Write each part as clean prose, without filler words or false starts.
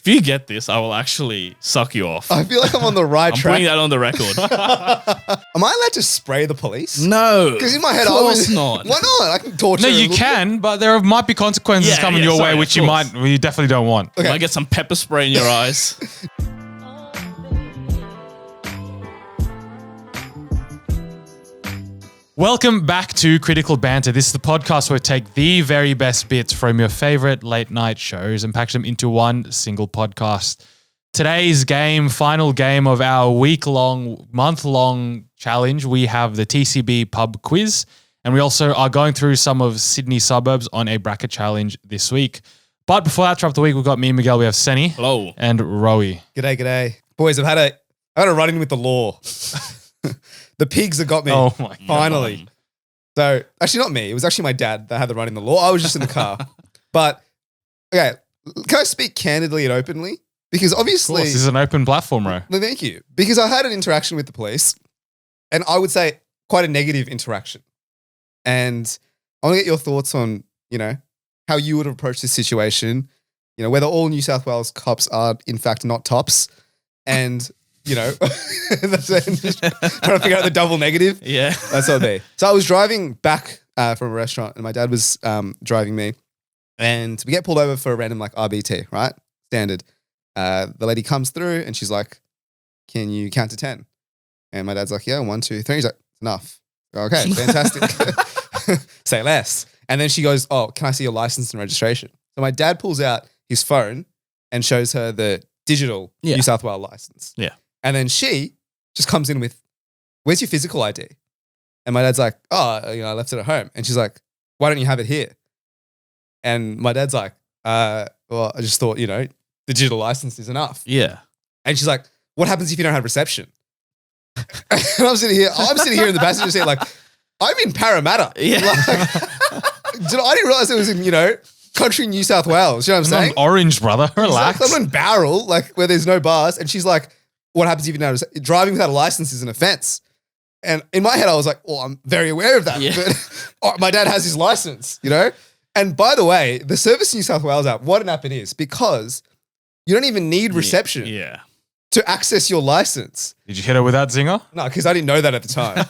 If you get this, I will actually suck you off. I feel like I'm on the right I'm track. putting that on the record. Am I allowed to spray the police? No. Because in my head, of I was course not. Why not? I can torture. No, a you little can, but there might be consequences coming your way, which you definitely don't want. You might get some pepper spray in your eyes. Welcome back to Critical Banter. This is the podcast where we take the very best bits from your favorite late night shows and package them into one single podcast. Today's game, final game of our week-long, month-long challenge, we have the TCB pub quiz, and we also are going through some of Sydney suburbs on a bracket challenge this week. But before that drop of the week, we've got me and Miguel, we have Senny. Hello. And Rohit. G'day. Boys, I've had a run-in with the law. The pigs have got me. Oh my finally. So, actually not me. It was actually my dad that had the run in the law. I was just in the car. But, okay, can I speak candidly and openly? Because obviously... Of course, this is an open platform, Ro. No, thank you. Because I had an interaction with the police, and I would say quite a negative interaction. And I want to get your thoughts on, how you would approach this situation, whether all New South Wales cops are, in fact, not tops, and... that's just trying to figure out the double negative. Yeah. That's what they. So I was driving back from a restaurant and my dad was driving me and we get pulled over for a random RBT, right? Standard. The lady comes through and she's like, can you count to 10? And my dad's like, yeah, 1, 2, 3. He's like, enough. Okay, fantastic. Say less. And then she goes, oh, can I see your license and registration? So my dad pulls out his phone and shows her the digital New South Wales license. Yeah. And then she just comes in with, where's your physical ID? And my dad's like, oh, I left it at home. And she's like, why don't you have it here? And my dad's like, well, I just thought, the digital license is enough. Yeah. And she's like, what happens if you don't have reception? And I'm sitting here in the passenger seat like, I'm in Parramatta. Yeah. I didn't realize it was in, country New South Wales. You know what I'm saying? Orange, brother. Relax. Exactly. I'm in Barrel, where there's no bars. And she's like, what happens if you don't have driving without a license is an offense. And in my head, I was like, well, I'm very aware of that. Yeah. But my dad has his license, And by the way, the Service New South Wales app, what an app it is, because you don't even need reception to access your license. Did you hit her with that zinger? No, because I didn't know that at the time.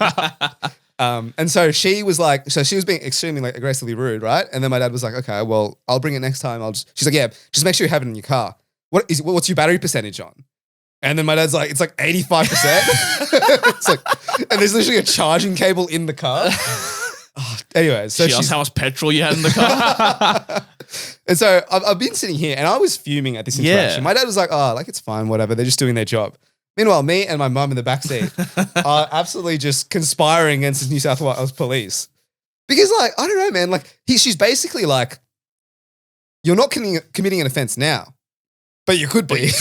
And so she was like, she was being extremely aggressively rude, right? And then my dad was like, okay, well, I'll bring it next time. She's like, yeah, just make sure you have it in your car. What's your battery percentage on? And then my dad's like, it's 85%. And there's literally a charging cable in the car. Anyway, so she asked how much petrol you had in the car. And so I've been sitting here and I was fuming at this interaction. My dad was like, oh, it's fine, whatever. They're just doing their job. Meanwhile, me and my mum in the backseat are absolutely just conspiring against the New South Wales police. Because I don't know, man, she's basically like, you're not committing an offense now, but you could be.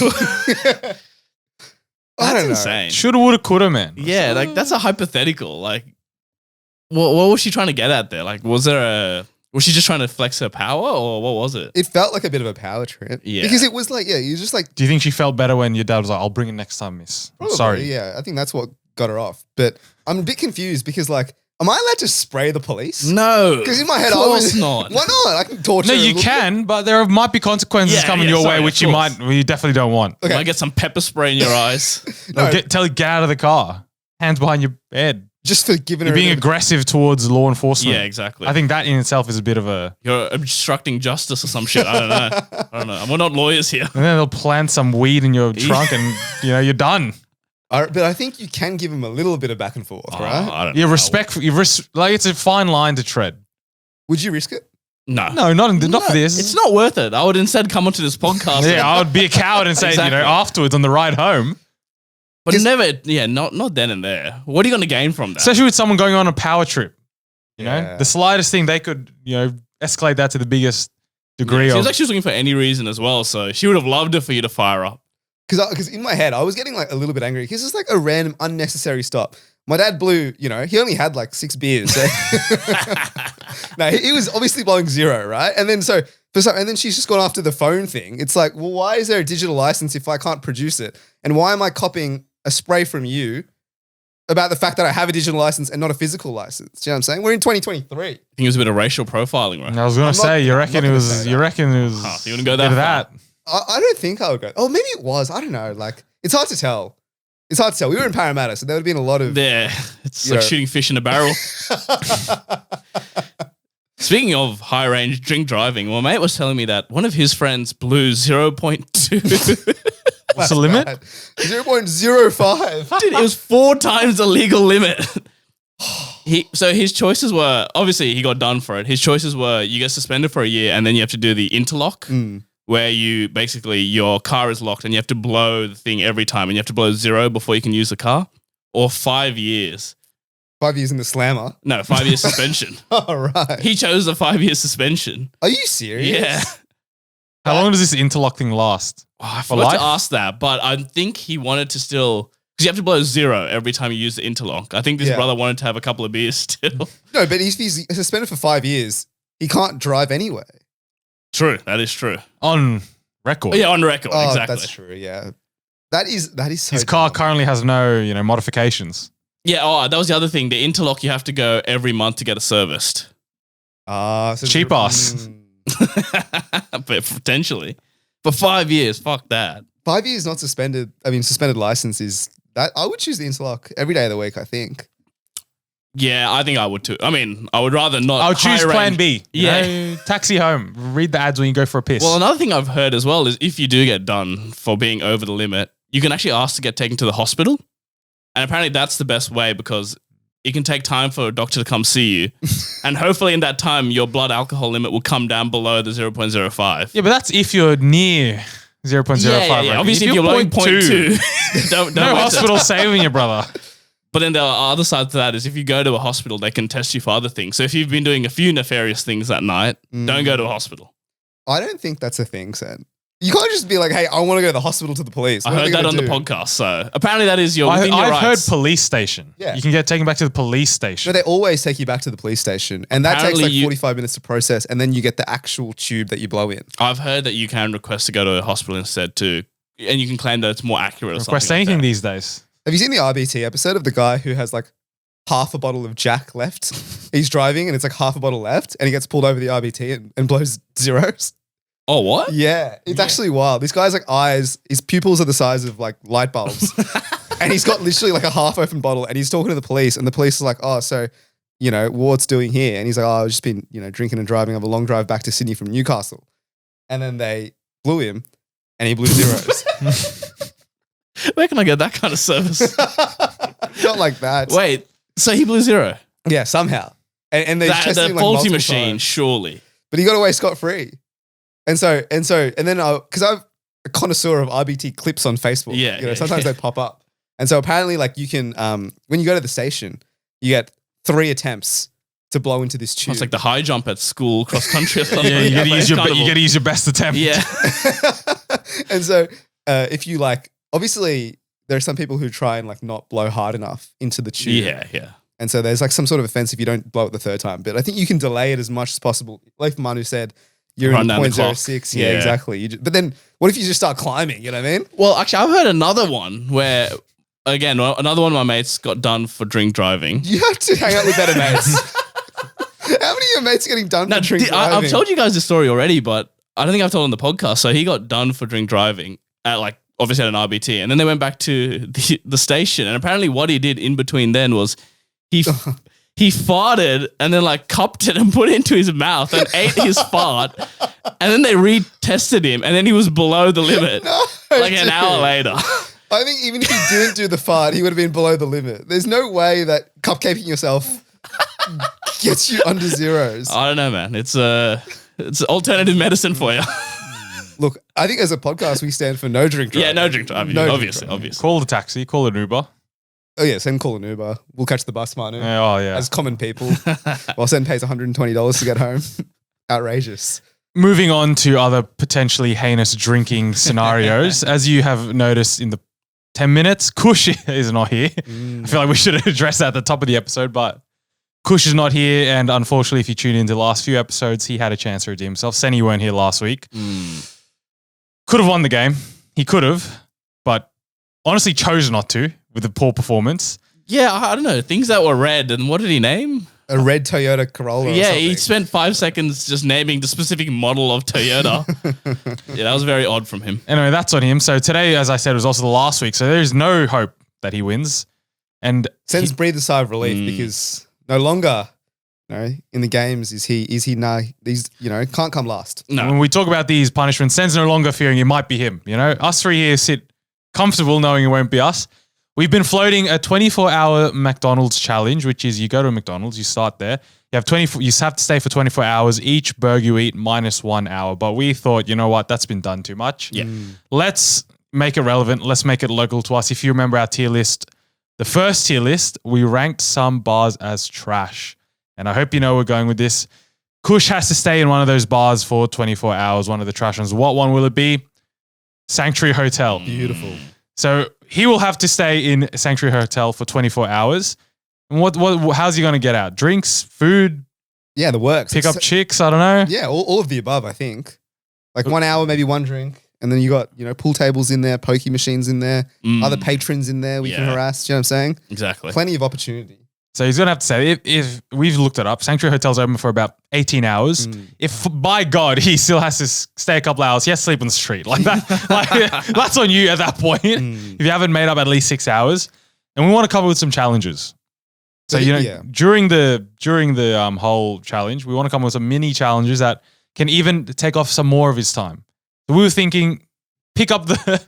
I don't know. Insane. Shoulda, woulda, coulda, man. Yeah, that's a hypothetical. What was she trying to get at there? Was she just trying to flex her power or what was it? It felt like a bit of a power trip. Yeah. Because it was you're just like... Do you think she felt better when your dad was like, I'll bring it next time, miss? Probably, Sorry. Yeah, I think that's what got her off. But I'm a bit confused because am I allowed to spray the police? No. Because in my head, of course not. Why not? I can torture. No, you can, but there might be consequences coming your way, which you definitely don't want. Okay. You might get some pepper spray in your eyes. No. Tell her, get out of the car. Hands behind your head. Just for giving You're her... being aggressive towards law enforcement. Yeah, exactly. I think that in itself is a bit of a... You're obstructing justice or some shit. I don't know. We're not lawyers here. And then they'll plant some weed in your trunk and, you're done. But I think you can give them a little bit of back and forth, right? I don't know. It's a fine line to tread. Would you risk it? No. No, not for this. It's not worth it. I would instead come onto this podcast. Yeah, I would be a coward and say, Exactly. afterwards on the ride home. But never, not then and there. What are you going to gain from that? Especially with someone going on a power trip. You know, Yeah. the slightest thing they could, escalate that to the biggest degree She of. was actually looking for any reason as well, so she would have loved it for you to fire up. Because in my head, I was getting a little bit angry because it's a random unnecessary stop. My dad blew, he only had 6 beers. So no, he was obviously blowing 0, right? And then and then she's just gone after the phone thing. It's like, well, why is there a digital license if I can't produce it? And why am I copying a spray from you about the fact that I have a digital license and not a physical license? Do you know what I'm saying? We're in 2023. I think it was a bit of racial profiling, right? I was going to say, you reckon it was, You wouldn't go bit that of far. that. I don't think I would go. Oh, maybe it was. I don't know. Like, it's hard to tell. It's hard to tell. We were in Parramatta, so there would have been a lot of. Yeah, it's like shooting fish in a barrel. Speaking of high range drink driving, my mate was telling me that one of his friends blew 0.2. What's the limit? 0.05. Dude, it was 4 times the legal limit. So his choices were, obviously he got done for it. His choices were you get suspended for a year and then you have to do the interlock where you basically your car is locked and you have to blow the thing every time and you have to blow 0 before you can use the car, or 5 years. 5 years in the slammer. No, 5 year suspension. All right. He chose the 5 year suspension. Are you serious? Yeah. How long does this interlock thing last? Oh, I forgot to ask that, but I think he wanted to still, because you have to blow 0 every time you use the interlock. I think this brother wanted to have a couple of beers still. No, but if he's suspended for 5 years, he can't drive anyway. True, that is true. On record. Yeah, on record, exactly. That's true, yeah. That is so His car currently has no, modifications. Yeah, that was the other thing. The interlock, you have to go every month to get it serviced. So Cheap ass. But potentially. For 5 years, fuck that. 5 years not suspended. I mean, suspended license is that. I would choose the interlock every day of the week, I think. Yeah, I think I would too. I mean, I would rather not. I would choose plan B. Yeah. Taxi home. Read the ads when you go for a piss. Well, another thing I've heard as well is if you do get done for being over the limit, you can actually ask to get taken to the hospital. And apparently that's the best way because it can take time for a doctor to come see you. And hopefully in that time, your blood alcohol limit will come down below the 0.05. Yeah, but that's if you're near 0.05. Yeah. Obviously, if you're blowing 0.2, don't no hospital saving you, brother. But then the other side to that is if you go to a hospital, they can test you for other things. So if you've been doing a few nefarious things that night, don't go to a hospital. I don't think that's a thing, Sam. You can't just be like, hey, I want to go to the hospital to the police. I heard that on the podcast. So apparently that is within your I've rights. heard police station. Yeah. You can get taken back to the police station. No, they always take you back to the police station. And that Apparently takes like 45 minutes to process. And then you get the actual tube that you blow in. I've heard that you can request to go to a hospital instead too. And you can claim that it's more accurate or Request something anything like that. these days. Have you seen the RBT episode of the guy who has like half a bottle of Jack left? He's driving and it's like half a bottle left and he gets pulled over the RBT and blows 0s. Oh, what? Yeah, it's actually wild. This guy's like eyes, his pupils are the size of like light bulbs. And he's got literally like a half open bottle and he's talking to the police and the police are like, oh, so, what's doing here? And he's like, oh, I've just been, drinking and driving. I have a long drive back to Sydney from Newcastle. And then they blew him and he blew 0s. Where can I get that kind of service? Not like that. Wait, so he blew 0? Yeah, somehow. And they tested the him like faulty multiple machine, times. surely. But he got away scot-free. And then because I'm a connoisseur of RBT clips on Facebook. Yeah, sometimes they pop up. And so apparently like you can, when you go to the station, you get 3 attempts to blow into this tube. It's like the high jump at school, cross country or something. Yeah, you got to use your best attempt. Yeah. And so if you like, obviously there are some people who try and like not blow hard enough into the tube. Yeah. And so there's like some sort of offense if you don't blow it the 3rd time. But I think you can delay it as much as possible. Like Manu said, you're Run in down the 0.06. clock. Yeah, exactly. But then what if you just start climbing? You know what I mean? Well, actually, I've heard another one where, again, another one of my mates got done for drink driving. You have to hang out with better mates. How many of your mates are getting done for drink driving? I've told you guys this story already, but I don't think I've told on the podcast. So he got done for drink driving at like, obviously at an RBT. And then they went back to the station. And apparently what he did in between then was he farted and then like cupped it and put it into his mouth and ate his fart. And then they retested him and then he was below the limit an hour later. I think even if he didn't do the fart, he would have been below the limit. There's no way that cupcaking yourself gets you under 0s. I don't know, man. It's alternative medicine for you. Look, I think as a podcast, we stand for no drink driving. Yeah, no drink driving. Obviously. Call the taxi, call an Uber. Oh, yeah, send call an Uber. We'll catch the bus, Manu. Oh, yeah. As common people. While Sen pays $120 to get home. Outrageous. Moving on to other potentially heinous drinking scenarios. As you have noticed in the 10 minutes, Kush is not here. I feel like we should address that at the top of the episode, but Kush is not here. And unfortunately, if you tune into the last few episodes, he had a chance to redeem himself. Sen, you weren't here last week. Could have won the game. He could have, but honestly chose not to with a poor performance. Yeah, I don't know. Things that were red, and what did he name? a red Toyota Corolla. Yeah, or something. he spent 5 seconds just naming the specific model of Toyota. Yeah, that was very odd from him. Anyway, that's on him. So today, as I said, was also the last week. So there's no hope that he wins. And Sens breathe a sigh of relief because no longer, in the games is he now these can't come last. No. when we talk about these punishments, Sen's no longer fearing it might be him. Us three here sit comfortable knowing it won't be us. We've been floating a 24-hour McDonald's challenge, which is you go to a McDonald's, you start there. You have to stay for 24 hours. Each burger you eat minus 1 hour. But we thought, you know what, that's been done too much. Yeah. Let's make it relevant. Let's make it local to us. If you remember our tier list, the first tier list, we ranked some bars as trash. And I hope you know we're going with this. Kush has to stay in one of those bars for 24 hours, one of the trash ones. What one will it be? Sanctuary Hotel. Beautiful. So he will have to stay in Sanctuary Hotel for 24 hours. And how's he going to get out? Drinks, food, Yeah, the works. pick up chicks? I don't know. Yeah, all of the above, I think. Like 1 hour, maybe one drink. And then you got, pool tables in there, pokey machines in there, other patrons in there we can harass. Do you know what I'm saying? Exactly. Plenty of opportunity. So he's going to have to say, if we've looked it up, Sanctuary Hotel's open for about 18 hours. If by God, he still has to stay a couple hours, he has to sleep on the street. Like that, that's on you at that point. If you haven't made up at least 6 hours. And we want to cover with some challenges. So, during the whole challenge, we want to come with some mini challenges that can even take off some more of his time. So we were thinking, pick up the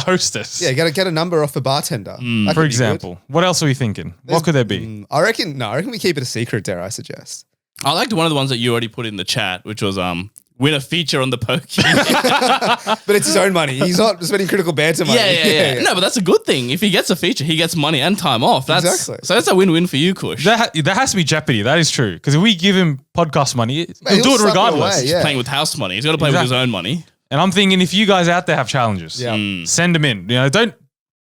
hostess. Yeah, you get a number off the bartender. That For could be example. What else are we thinking? What could there be? I reckon we keep it a secret, dare I suggest. I liked one of the ones that you already put in the chat, which was win a feature on the pokey. But it's his own money. He's not spending critical banter money. Yeah. No, but that's a good thing. If he gets a feature, he gets money and time off. Exactly. So that's a win-win for you, Kush. There has to be jeopardy. That is true. Because if we give him podcast money, he'll do he'll it suck it regardless. away, yeah. Playing with house money. He's got to play with his own money. And I'm thinking, if you guys out there have challenges, send them in. Don't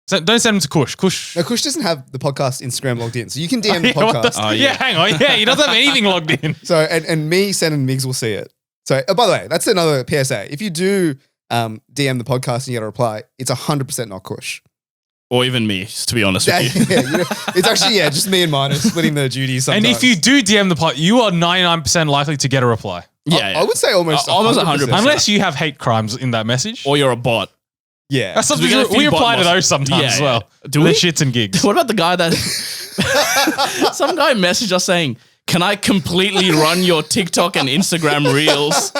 send them to Kush. Kush. No, Kush doesn't have the podcast Instagram logged in, so you can DM the podcast. Hang on. Yeah, he doesn't have anything logged in. So and me, Sen, and Migs will see it. So by the way, that's another PSA. If you do DM the podcast and you get a reply, it's 100% not Kush. Or even me, to be honest with you. It's actually just me and mine splitting the duties. Sometimes. And if you do DM the pod, you are 99% likely to get a reply. I would say almost 100%. Unless you have hate crimes in that message. Or you're a bot. Yeah. That's something We got a few we reply bot to those sometimes as well. Do The we? shits and gigs. What about the guy that... Some guy messaged us saying, can I completely run your TikTok and Instagram reels?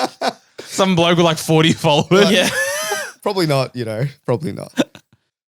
Some bloke with like 40 followers. Yeah. Probably not, probably not.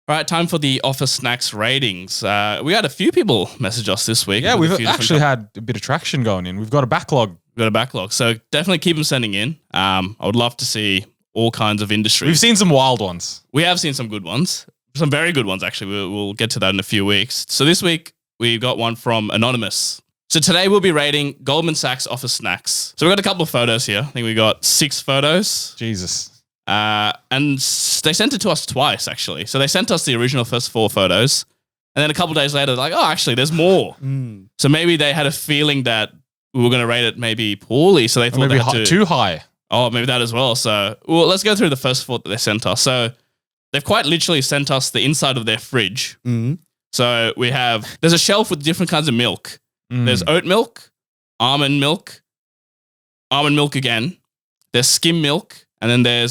All right, time for the office snacks ratings. We had a few people message us this week. Yeah, with we've a few different actually had a bit of traction going in. We've got a backlog. We've got a backlog. So definitely keep them sending in. I would love to see all kinds of industries. We've seen some wild ones. We have seen some good ones. Some very good ones, actually. We'll get to that in a few weeks. So this week, we got one from Anonymous. So today we'll be rating Goldman Sachs office snacks. So we've got a couple of photos here. I think we got 6 photos. Jesus. And they sent it to us twice, actually. So they sent us the original first 4 photos. And then a couple of days later, they're like, oh, actually, there's more. So maybe they had a feeling that we were going to rate it maybe poorly. So they thought Maybe they had to... too high. Oh, maybe that as well. So let's go through the first 4 that they sent us. So they've quite literally sent us the inside of their fridge. So there's a shelf with different kinds of milk. There's oat milk, almond milk again. There's skim milk. And then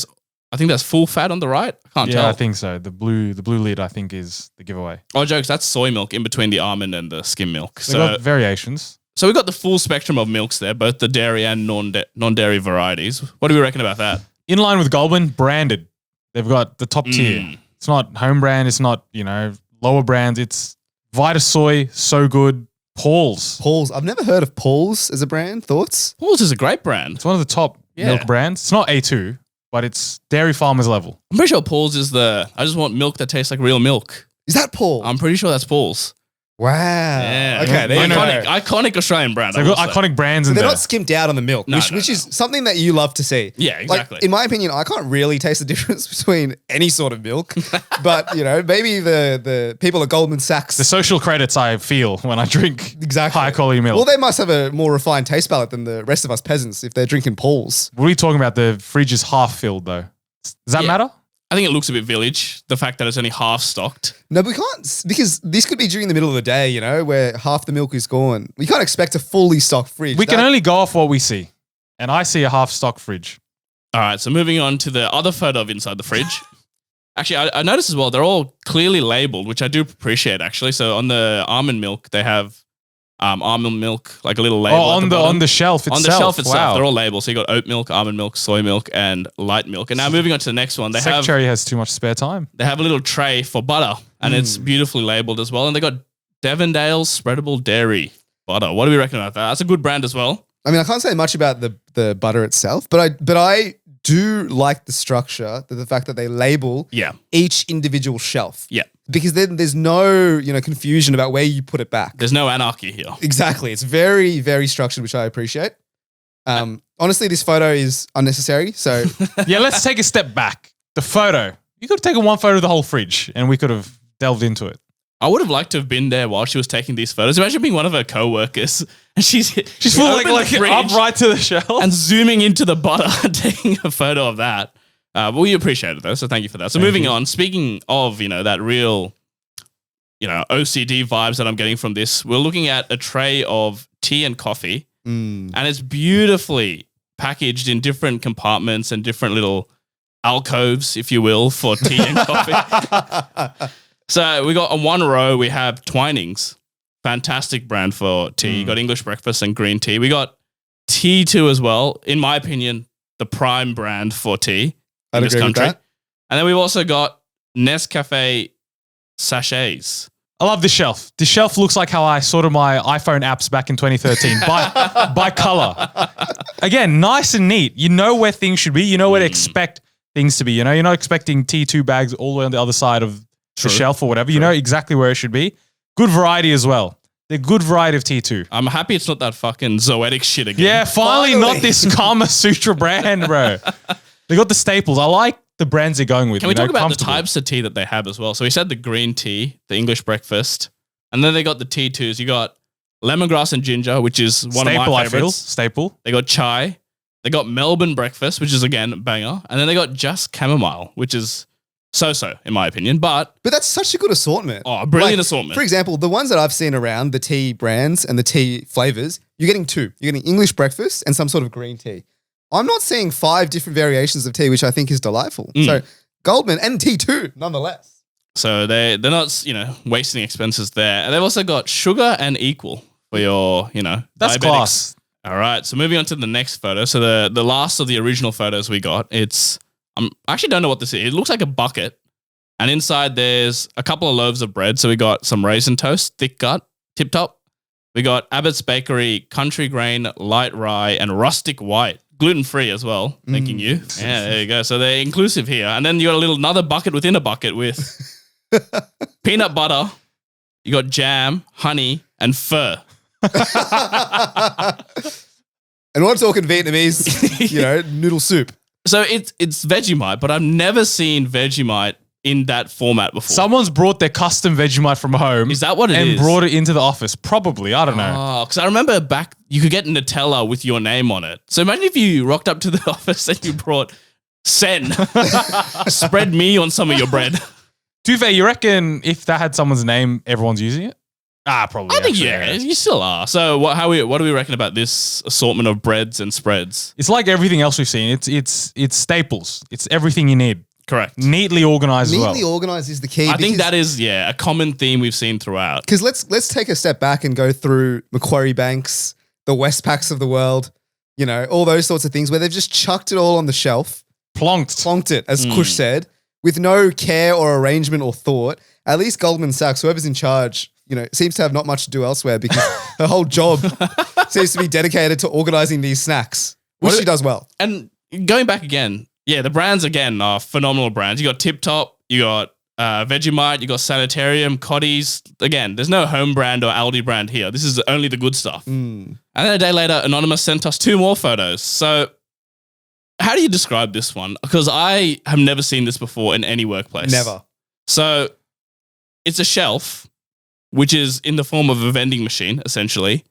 I think there's full fat on the right. I can't tell. Yeah, I think so. The blue lid, I think, is the giveaway. Oh, jokes. That's soy milk in between the almond and the skim milk. They've got variations. So we got the full spectrum of milks there, both the dairy and non-dairy varieties. What do we reckon about that? In line with Goldman, branded. They've got the top tier. It's not home brand. It's not, lower brands. It's Vita Soy, So Good, Paul's. I've never heard of Paul's as a brand. Thoughts? Paul's is a great brand. It's one of the top milk brands. It's not A2, but it's dairy farmers level. I'm pretty sure Paul's is I just want milk that tastes like real milk. Is that Paul? I'm pretty sure that's Paul's. Wow. Yeah. Okay, there you go. Iconic Australian brand. They've got iconic brands in They're there. not skimped out on the milk, which is something that you love to see. Yeah, exactly. Like, in my opinion, I can't really taste the difference between any sort of milk. But, maybe the people at Goldman Sachs. The social credits I feel when I drink high quality milk. Well, they must have a more refined taste palette than the rest of us peasants if they're drinking Paul's. What are we talking about? The fridge is half filled though. Does that matter? I think it looks a bit village. The fact that it's only half stocked. No, but we can't, because this could be during the middle of the day, you know, where half the milk is gone. We can't expect a fully stocked fridge. We can only go off what we see. And I see a half-stock fridge. All right, so moving on to the other photo of inside the fridge. Actually, I noticed as well, they're all clearly labeled, which I do appreciate, actually. So on the almond milk, they have almond milk, like a little label. Oh, on the shelf itself. On the shelf itself, wow. they're all labeled. So you got oat milk, almond milk, soy milk, and light milk. And now moving on to the next one, Secretary has too much spare time. They have a little tray for butter, and it's beautifully labeled as well. And they got Devondale's spreadable dairy butter. What do we reckon about that? That's a good brand as well. I mean, I can't say much about the butter itself, but I do like the structure, the fact that they label each individual shelf. Yeah. Because then there's no, confusion about where you put it back. There's no anarchy here. Exactly. It's very, very structured, which I appreciate. Honestly, this photo is unnecessary. So yeah, let's take a step back. The photo. You could have taken one photo of the whole fridge and we could have delved into it. I would have liked to have been there while she was taking these photos. Imagine being one of her co-workers and she's full like upright to the shelf and zooming into the butter and taking a photo of that. But we appreciate it though, so thank you for that. So moving on, speaking of, that real, OCD vibes that I'm getting from this, we're looking at a tray of tea and coffee and it's beautifully packaged in different compartments and different little alcoves, if you will, for tea and coffee. So we got on one row, we have Twinings, fantastic brand for tea. You got English breakfast and green tea. We got T2 as well, in my opinion, the prime brand for tea in this country. And then we've also got Nescafe sachets. I love this shelf. This shelf looks like how I sorted my iPhone apps back in 2013 by color. Again, nice and neat. You know where things should be. You know where to expect things to be. You're not expecting T2 bags all the way on the other side of the shelf or whatever. You know exactly where it should be. Good variety as well. They're good variety of T2. I'm happy it's not that fucking Zoetic shit again. Yeah, finally not this Kama Sutra brand, bro. They got the staples. I like the brands they're going with. Can we talk about the types of tea that they have as well? So we said the green tea, the English breakfast, and then they got the T2s. You got lemongrass and ginger, which is one of my favorites. Staple. They got chai. They got Melbourne breakfast, which is again banger, and then they got just chamomile, which is so in my opinion. But that's such a good assortment. Oh, brilliant assortment. For example, the ones that I've seen around, the tea brands and the tea flavors, you're getting two. You're getting English breakfast and some sort of green tea. I'm not seeing 5 different variations of tea, which I think is delightful. So Goldman and T2, nonetheless. So they're not, wasting expenses there. And they've also got sugar and equal for your, that's diabetics. Class. All right. So moving on to the next photo. So the last of the original photos we got, I actually don't know what this is. It looks like a bucket. And inside there's a couple of loaves of bread. So we got some raisin toast, thick gut, tip top. We got Abbott's Bakery, country grain, light rye, and rustic white. Gluten-free as well, thanking you. Yeah, there you go. So they're inclusive here. And then you got another bucket within a bucket with peanut butter. You got jam, honey, and pho. And we're talking Vietnamese, noodle soup. So it's Vegemite, but I've never seen Vegemite in that format before. Someone's brought their custom Vegemite from home. Is that what it is? And brought it into the office. Probably. I don't know. Oh, because I remember back, you could get Nutella with your name on it. So imagine if you rocked up to the office and you brought Sen. Spread me on some of your bread. To be fair, you reckon if that had someone's name, everyone's using it? Probably. I think, you still are. So what do we reckon about this assortment of breads and spreads? It's like everything else we've seen. It's staples. It's everything you need. Correct. Neatly organized as well. Neatly organized is the key. I think that is, a common theme we've seen throughout. Because let's take a step back and go through Macquarie Banks, the Westpacks of the world, all those sorts of things where they've just chucked it all on the shelf. Plonked it, as Kush said, with no care or arrangement or thought. At least Goldman Sachs, whoever's in charge, seems to have not much to do elsewhere because her whole job seems to be dedicated to organizing these snacks, which she does well. And going back again, the brands again are phenomenal brands. You got Tip Top, you got Vegemite, you got Sanitarium, Cotties. Again, there's no home brand or Aldi brand here. This is only the good stuff. And then a day later, Anonymous sent us 2 more photos. So how do you describe this one? Because I have never seen this before in any workplace. Never. So it's a shelf, which is in the form of a vending machine, essentially.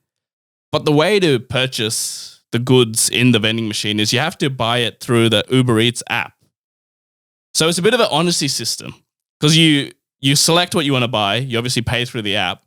But the way to purchase the goods in the vending machine is you have to buy it through the Uber Eats app. So it's a bit of an honesty system because you select what you want to buy. You obviously pay through the app,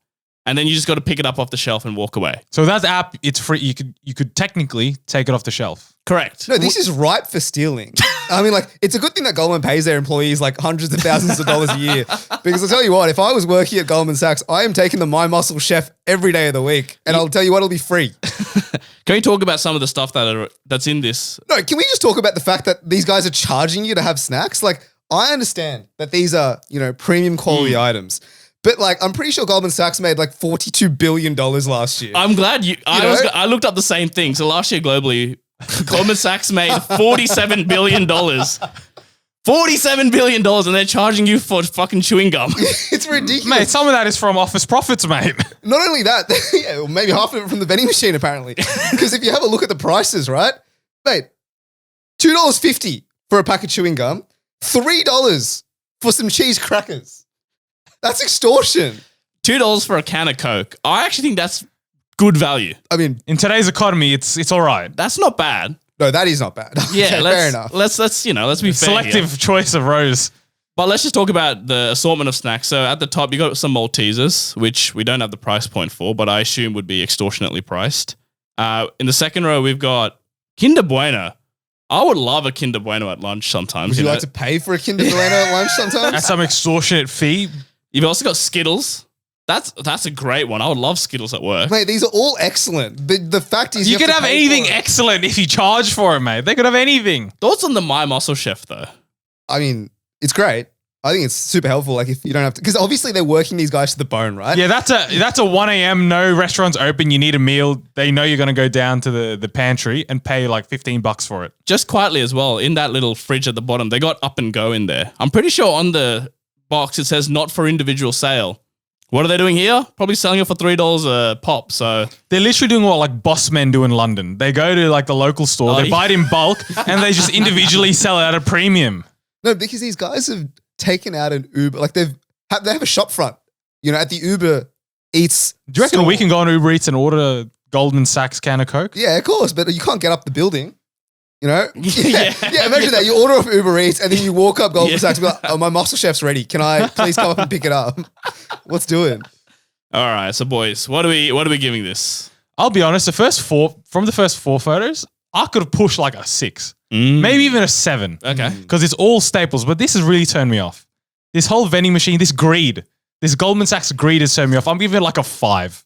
and then you just got to pick it up off the shelf and walk away. So that app, it's free. You could technically take it off the shelf. Correct. No, this is ripe for stealing. I mean, like, it's a good thing that Goldman pays their employees like hundreds of thousands of dollars a year. Because I'll tell you what, if I was working at Goldman Sachs, I am taking the My Muscle Chef every day of the week. And I'll tell you what, it'll be free. Can we talk about some of the stuff that's in this? No, can we just talk about the fact that these guys are charging you to have snacks? Like, I understand that these are, premium quality items. But like, I'm pretty sure Goldman Sachs made like $42 billion last year. I'm glad I looked up the same thing. So last year globally, Goldman Sachs made $47 billion. $47 billion, and they're charging you for fucking chewing gum. It's ridiculous. Mate, some of that is from office profits, mate. Not only that, yeah, well, maybe half of it from the vending machine, apparently. Because if you have a look at the prices, right? Mate, $2.50 for a pack of chewing gum, $3 for some cheese crackers. That's extortion. $2 for a can of Coke. I actually think that's good value. I mean, In today's economy, it's all right. That's not bad. no, that is not bad. Yeah, Okay, fair enough. Let's be fair Selective here. choice of rows. But let's just talk about the assortment of snacks. So at the top, you got some Maltesers, which we don't have the price point for, but I assume would be extortionately priced. In the second row, we've got Kinder Bueno. I would love a Kinder Bueno at lunch sometimes. Would you like to pay for a Kinder Bueno at lunch sometimes? At some extortionate fee. You've also got Skittles. That's a great one. I would love Skittles at work. Mate, these are all excellent. The fact is, You could to have pay anything for it. excellent if you charge for it, mate. They could have anything. Thoughts on the My Muscle Chef though? I mean, it's great. I think it's super helpful. Like, if you don't have to, because obviously they're working these guys to the bone, right? Yeah, that's a 1 a.m. No restaurants open. You need a meal. They know you're going to go down to the pantry and pay like $15 for it. Just quietly as well, in that little fridge at the bottom, they got Up and Go in there. I'm pretty sure on the box it says not for individual sale. What are they doing here? Probably selling it for $3 a pop. So They're literally doing what like boss men do in London. They go to like the local store, they buy it in bulk, and they just individually sell it at a premium. No, because these guys have taken out an Uber. Like, they have a shop front, at the Uber Eats. Do you reckon store. we can go on Uber Eats and order a Goldman Sachs can of Coke? Yeah, of course, but you can't get up the building. Yeah. Yeah, imagine that. You order off Uber Eats and then you walk up Goldman Sachs and be like, oh, my muscle chef's ready. Can I please come up and pick it up? Let's do it. all right, so boys, what are we giving this? I'll be honest, from the first four photos, I could have pushed like a 6. Maybe even a 7. Okay. Because it's all staples, but this has really turned me off. This whole vending machine, this Goldman Sachs greed has turned me off. I'm giving it like a 5.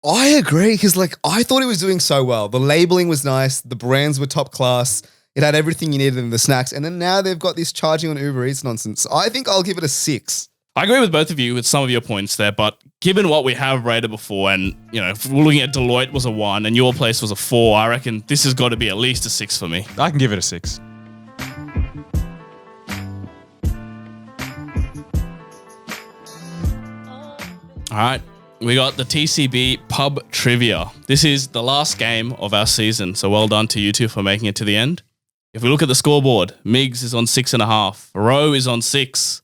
I agree, because I thought it was doing so well. The labeling was nice. The brands were top class. It had everything you needed in the snacks. And then now they've got this charging on Uber Eats nonsense. I think I'll give it a 6. I agree with both of you with some of your points there, but given what we have rated before, and if we're looking at Deloitte was a 1 and your place was a 4, I reckon this has got to be at least a 6 for me. I can give it a 6. All right, we got the TCB Pub Trivia. This is the last game of our season, so well done to you two for making it to the end. If we look at the scoreboard, Migs is on 6.5, Ro is on 6.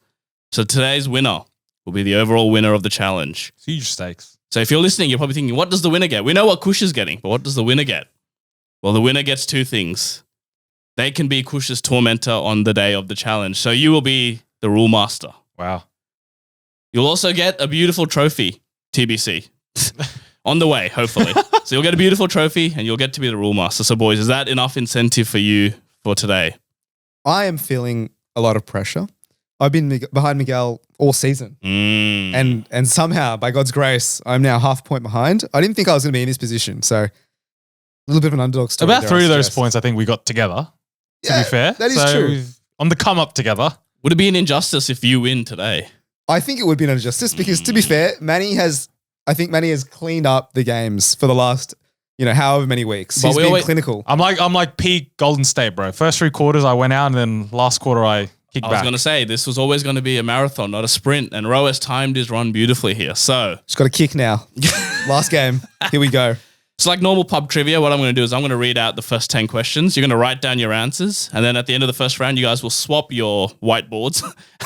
So today's winner will be the overall winner of the challenge. Huge stakes. So if you're listening, you're probably thinking, what does the winner get? We know what Kush is getting, but what does the winner get? Well, the winner gets 2 things. They can be Kush's tormentor on the day of the challenge. So you will be the rule master. Wow. You'll also get a beautiful trophy, TBC, on the way, hopefully. So you'll get a beautiful trophy and you'll get to be the rule master. So boys, is that enough incentive for you for today? I am feeling a lot of pressure. I've been behind Miguel all season. And somehow, by God's grace, I'm now half a point behind. I didn't think I was going to be in this position. So a little bit of an underdog story. About there, 3 I of those suggest. points I think we got together, to Yeah, be fair. that is true. we've on the come up together. Would it be an injustice if you win today? I think it would be an injustice because, to be fair, Manny has cleaned up the games for the last, however many weeks. But He's we been always- clinical. I'm like peak Golden State, bro. First 3 quarters I went out, and then last quarter I kicked I was back. going to say, this was always going to be a marathon, not a sprint. And Ro has timed his run beautifully here. So Just got a kick now. Last game. Here we go. it's like normal pub trivia. What I'm going to do is I'm going to read out the first 10 questions. You're going to write down your answers. And then at the end of the first round, you guys will swap your whiteboards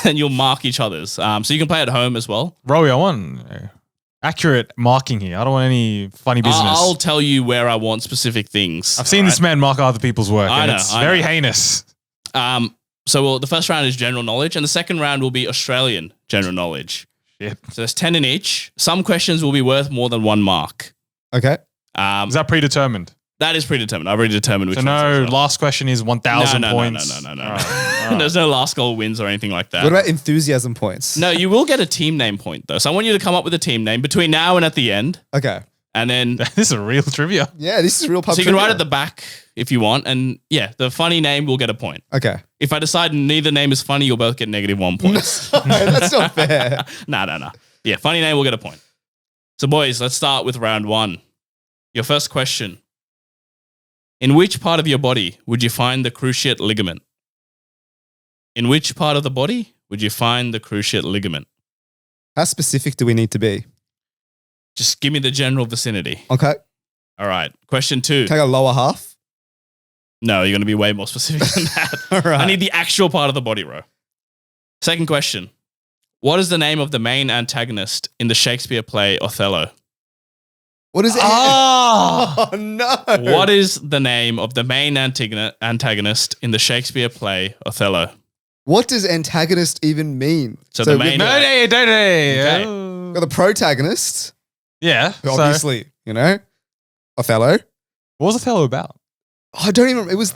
and you'll mark each other's. So you can play at home as well. Rowie, I want accurate marking here. I don't want any funny business. I'll tell you where I want specific things. I've seen this man mark other people's work. I and know, it's I very know. heinous. So the first round is general knowledge, and the second round will be Australian general knowledge. Shit. So there's 10 in each. Some questions will be worth more than 1 mark. Okay. Is that predetermined? That is predetermined. I've already determined which So ones. no, as well. last question is 1,000 No. points. No. There's no last goal wins or anything like that. What about enthusiasm points? No, you will get a team name point though. So I want you to come up with a team name between now and at the end, Okay. and then This is a real trivia. Yeah, this is real pub so you can trivia. write at the back if you want, and yeah, the funny name will get a point. Okay. If I decide neither name is funny, you'll both get -1 points. That's not fair. No. Yeah, funny name will get a point. So boys, let's start with round 1. Your first question. In which part of your body would you find the cruciate ligament? In which part of the body would you find the cruciate ligament? How specific do we need to be? Just give me the general vicinity. Okay. All right. Question 2. Can I go lower half? No, you're going to be way more specific than that. All right. I need the actual part of the body, bro. Second question. What is the name of the main antagonist in the Shakespeare play Othello? What is it? Oh! Oh, no. What is the name of the main antagonist in the Shakespeare play Othello? What does antagonist even mean? So the we've main- No, don't. Okay. got the protagonist, Yeah. who So, obviously, Othello. what was Othello about? Oh, I don't even. It was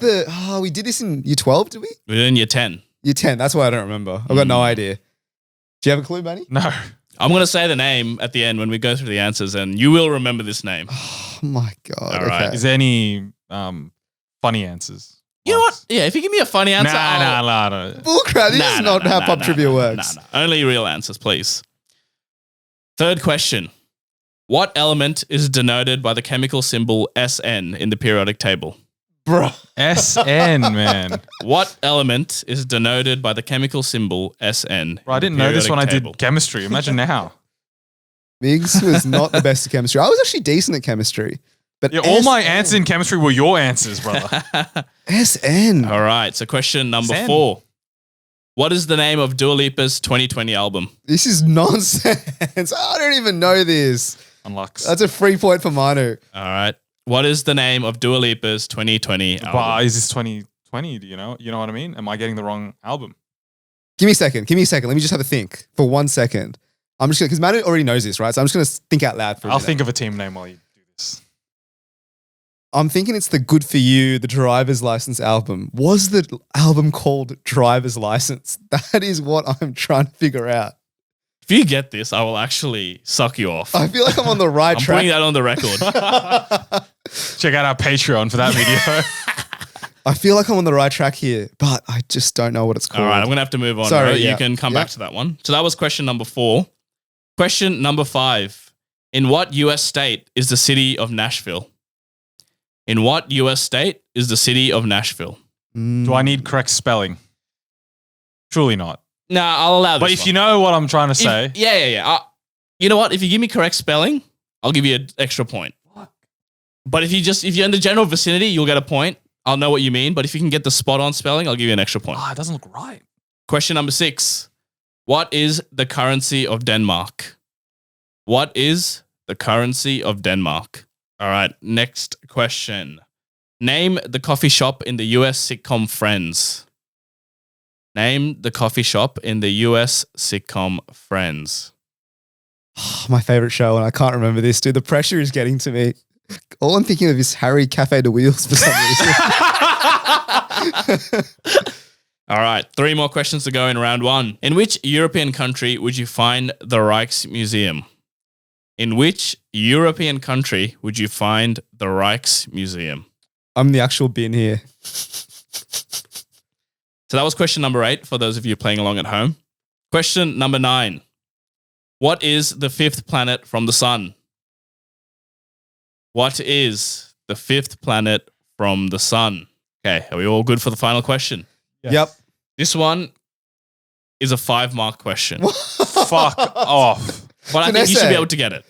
we did this in year 12, did we? We're in year 10. Year 10. That's why I don't remember. I've got no idea. Do you have a clue, Bunny? No. I'm going to say the name at the end when we go through the answers, and you will remember this name. Oh my God. All right. Okay. Is there any funny answers? You know what? Yeah, if you give me a funny answer, Nah. Bullcrap. This is not how pub trivia works. Nah. Only real answers, please. Third question. What element is denoted by the chemical symbol SN in the periodic table? Bro. SN, man. What element is denoted by the chemical symbol SN? Bro, I didn't know this when I did chemistry. Imagine now. Migs was not the best at chemistry. I was actually decent at chemistry. But Yeah, all my answers in chemistry were your answers, brother. SN. All right. So question number SN. 4. What is the name of Dua Lipa's 2020 album? This is nonsense. I don't even know this. Unlocks. That's a free point for Manu. All right. What is the name of Dua Lipa's 2020 album? Wow, is this 2020? Do you know? You know what I mean? Am I getting the wrong album? Give me a second. Let me just have a think for 1 second. I'm just going to, because Manu already knows this, right? So I'm just going to think out loud for a I'll minute. think of a team name while you do this. I'm thinking it's the Good For You, the Driver's License album. Was the album called Driver's License? That is what I'm trying to figure out. If you get this, I will actually suck you off. I feel like I'm on the right I'm track. putting that on the record. Check out our Patreon for that video. I feel like I'm on the right track here, but I just don't know what it's called. All right, I'm going to have to move on. Sorry, Ro. yeah. You can come Yeah. back to that one. So that was question number 4. Question number 5. In what US state is the city of Nashville? In what US state is the city of Nashville? Do I need correct spelling? Truly not. Nah, I'll allow this But if one. you know what I'm trying to say, Yeah. You know what? If you give me correct spelling, I'll give you an extra point. But if you're in the general vicinity, you'll get a point. I'll know what you mean. But if you can get the spot on spelling, I'll give you an extra point. it doesn't look right. Question number 6. What is the currency of Denmark? What is the currency of Denmark? All right, next question. Name the coffee shop in the US sitcom Friends. Name the coffee shop in the US sitcom Friends. My favorite show, and I can't remember this, dude. The pressure is getting to me. All I'm thinking of is Harry Cafe de Wheels for some reason. All right, 3 more questions to go in round 1. In which European country would you find the Rijksmuseum? In which European country would you find the Rijksmuseum? I'm the actual bin here. So that was question number 8 for those of you playing along at home. Question number 9. What is the 5th planet from the sun? What is the 5th planet from the sun? Okay, are we all good for the final question? Yes. Yep. This one is a 5-mark question. Fuck off. But I an think you should essay. be able to get it.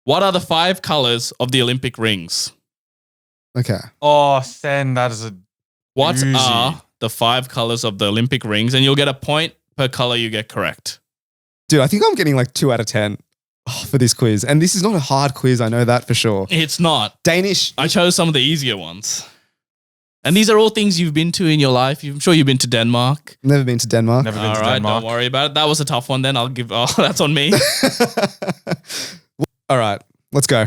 What are the 5 colors of the Olympic rings? Okay. Oh, Sen, that is a What doozy. are the 5 colors of the Olympic rings? And you'll get a point per color you get correct. Dude, I think I'm getting like 2 out of 10 for this quiz. And this is not a hard quiz. I know that for sure. It's not. Danish. I chose some of the easier ones. And these are all things you've been to in your life. I'm sure you've been to Denmark. Never been to Denmark. Never been All to right, Denmark. don't worry about it. That was a tough one then. That's on me. All right, let's go.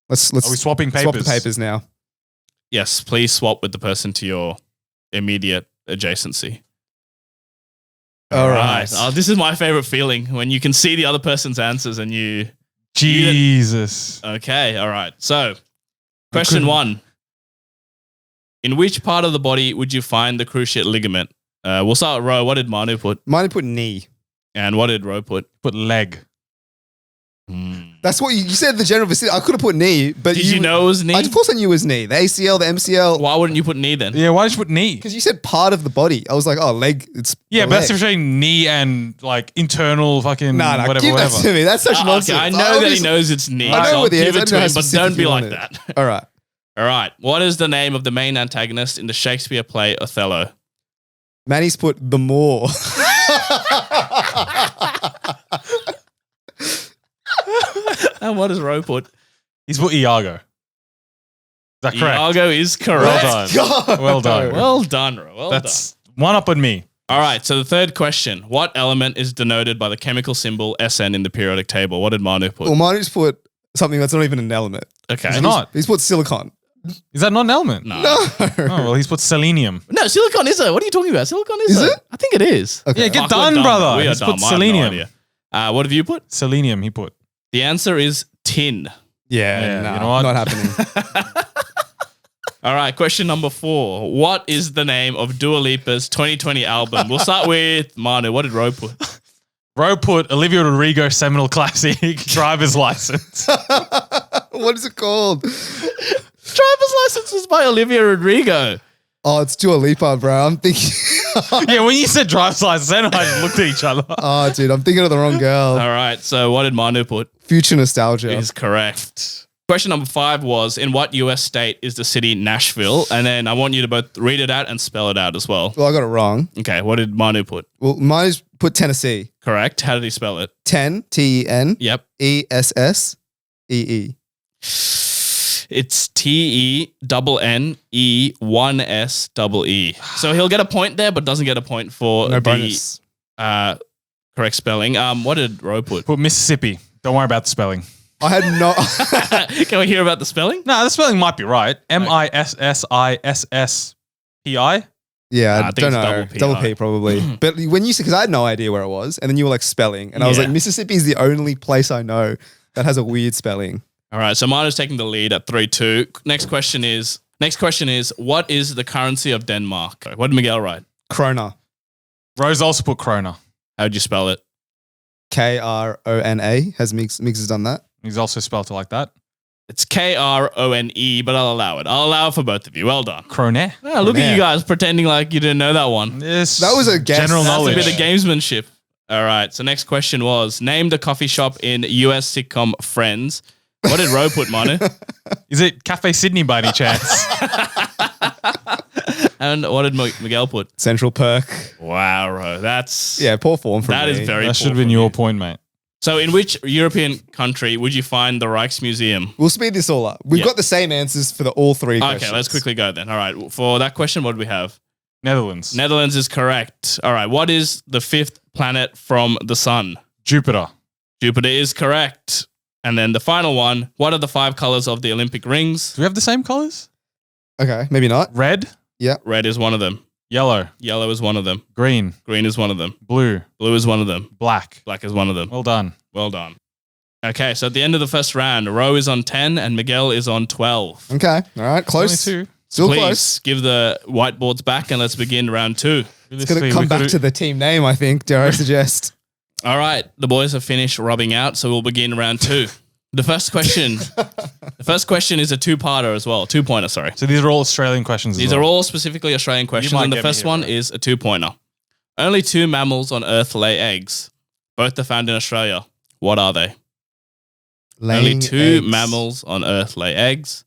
Let's Are we swapping papers? swap the papers now. Yes, please swap with the person to your immediate adjacency. All right. Oh, this is my favorite feeling when you can see the other person's answers and you. Jesus. Okay, all right. So, question 1. In which part of the body would you find the cruciate ligament? We'll start with Ro. What did Manu put? Mine put knee. And what did Ro put? Put leg. That's what you said. The general vicinity. I could have put knee, but Did you know it was knee? Of course, I knew it was knee. The ACL, the MCL. Why wouldn't you put knee then? Yeah, why did you put knee? Because you said part of the body. I was like, oh, leg. It's Yeah, the but that's leg. if you're saying knee and like internal fucking No, whatever, give whatever. that to me. That's such Okay, nonsense. I know that he obviously- knows it's knee. I know so what the I'll give answer- I it to know how him, but specific don't be you like want it. that. All right. All right. What is the name of the main antagonist in the Shakespeare play Othello? Manny's put the more. And what does Ro put? He's put Iago. Is that correct? Iago is correct. Well done. Go. Well done. Well done, Ro. Well That's one up on me. done. All right. So the third question: what element is denoted by the chemical symbol Sn in the periodic table? What did Manu put? Well, Manu's put something that's not even an element. Okay. Is it not? He's put silicon. Is that not an element? No. No. Oh, well, he's put selenium. No, silicon is it? What are you talking about? Silicon is, Is it? it? I think it is. Okay. Yeah, get Fuck, done, we're brother. We are He's dumb. put I have no selenium. idea. What have you put? Selenium, he put. The answer is tin. Yeah, nah, you know what? Not happening. All right, question number 4. What is the name of Dua Lipa's 2020 album? We'll start with Manu. What did Ro put? Ro put Olivia Rodrigo seminal classic driver's license. What is it called? Driver's License was by Olivia Rodrigo. Oh, it's Dua Lipa, bro. I'm thinking. Yeah, when you said driver's license, then I just looked at each other. Oh, dude, I'm thinking of the wrong girl. All right, so what did Manu put? Future nostalgia. Is correct. Question number 5 was, in what US state is the city Nashville? And then I want you to both read it out and spell it out as well. Well, I got it wrong. Okay, what did Manu put? Well, mine's put Tennessee. Correct. How did he spell it? 10, T-E-N, Yep. E-S-S-E-E. It's TENNE1SEE. So he'll get a point there, but doesn't get a point for No the bonus. correct spelling. What did Ro put? Put Mississippi. Don't worry about the spelling. I had no. Can we hear about the spelling? No, the spelling might be right. Mississi. Yeah, Nah, I I think don't it's know. double Double P, P, probably. But when you said, because I had no idea where it was, and then you were like spelling, and I was Yeah. like, Mississippi is the only place I know that has a weird spelling. All right, so Manu's taking the lead at 3-2. Next question is, what is the currency of Denmark? What did Miguel write? Krona. Rose also put Krona. How'd you spell it? Krona. Has Migs has done that? He's also spelled it like that. It's Krone, but I'll allow it. I'll allow it for both of you. Well done. Krone. Ah, look at Yeah. you guys pretending like you didn't know that one. Yes. That was a guess. General That's a knowledge. That's a bit of gamesmanship. All right. So next question was, name the coffee shop in US sitcom Friends. What did Ro put, Manu? Is it Cafe Sydney by any chance? And what did Miguel put? Central Perk. Wow, Ro. That's Yeah, poor form from that me. is very That should poor have been from your you. point, mate. So in which European country would you find the Rijksmuseum? We'll speed this all up. We've Yeah. got the same answers for all three questions. Okay, let's quickly go then. All right. For that question, what do we have? Netherlands. Netherlands is correct. All right. What is the 5th planet from the sun? Jupiter. Jupiter is correct. And then the final one, what are the 5 colors of the Olympic rings? Do we have the same colors? Okay, maybe not. Red, Red is one of them. yellow, Yellow is one of them. green, Green is one of them. blue, Blue is one of them. black. Black is one of them. Well done. Well done. Okay, so at the end of the first round, Ro is on 10 and Miguel is on 12. Okay, all right, close. Only 2. Still Please close. give the whiteboards back and let's begin round 2. It's going to come back to the team name, I think, dare I suggest. All right, the boys have finished rubbing out, so we'll begin round 2. The first question is a 2-parter as well. 2-pointer, sorry. So these are all Australian questions. These are all specifically Australian questions, might and the get me first here, one bro. is a 2-pointer. Only 2 mammals on Earth lay eggs. Both are found in Australia. What are they? Only Laying 2 eggs. mammals on Earth lay eggs.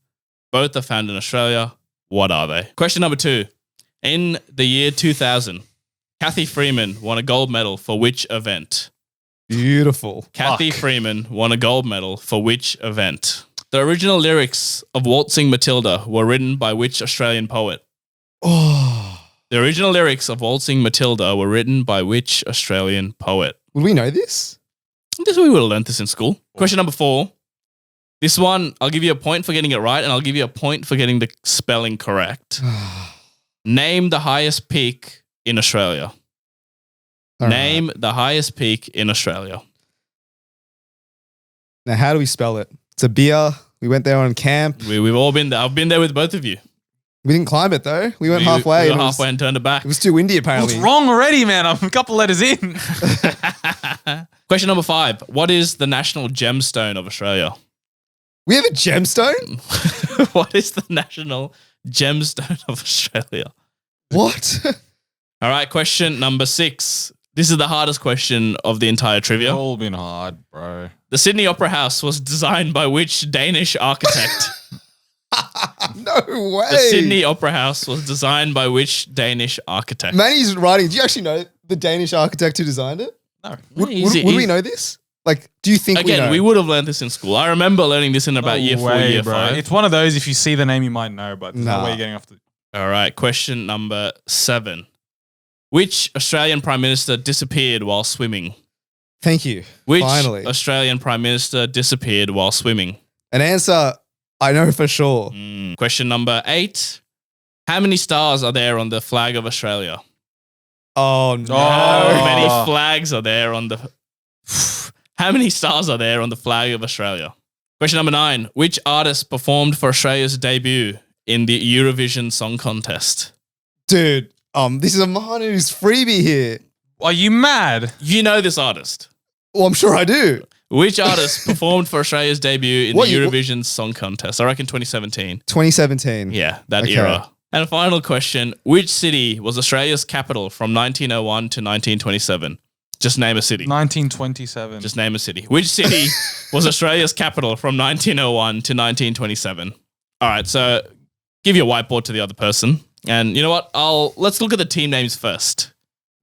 Both are found in Australia. What are they? Question number 2. In the year 2000, Kathy Freeman won a gold medal for which event? Beautiful. Kathy Freeman won a gold medal for which event? The original lyrics of Waltzing Matilda were written by which Australian poet? Oh, The original lyrics of Waltzing Matilda were written by which Australian poet? would we know this? This we would have learned this in school. Question number 4. This one, I'll give you a point for getting it right, and I'll give you a point for getting the spelling correct. Name the highest peak in Australia. All Name right. the highest peak in Australia. Now, how do we spell it? It's a beer. We went there on camp. We've all been there. I've been there with both of you. We didn't climb it though. We went We halfway. were and halfway and turned it back. It was too windy What's apparently. wrong already, man? I'm a couple letters in. Question number 5. What is the national gemstone of Australia? We have a gemstone? What is the national gemstone of Australia? What? All right, question number 6. This is the hardest question of the entire trivia. All been hard, bro. The Sydney Opera House was designed by which Danish architect? No way. The Sydney Opera House was designed by which Danish architect? Manny's writing. Do you actually know the Danish architect who designed it? No. Would Easy, we easy. know this? Like, do you think Again, we we know? would have learned this in school. I remember learning this in about year 4, year 5. It's one of those, if you see the name, you might know, but there's no Nah. way you're getting off the. All right, question number 7. Which Australian Prime Minister disappeared while swimming? Thank you. Which Finally. Australian Prime Minister disappeared while swimming? An answer I know for sure. Question number 8. How many stars are there on the flag of Australia? Oh no. How many Oh. flags are there on the... How many stars are there on the flag of Australia? Question number 9. Which artist performed for Australia's debut in the Eurovision Song Contest? Dude, this is a Manu's freebie here. Are you mad? You know this artist. Well, I'm sure I do. Which artist performed for Australia's debut in What the year- Eurovision Song Contest? I reckon 2017. 2017. Yeah, that Okay. era. And a final question. Which city was Australia's capital from 1901 to 1927? Just name a city. 1927. Just name a city. Which city was Australia's capital from 1901 to 1927? All right, so give your whiteboard to the other person. And you know what? Let's look at the team names first.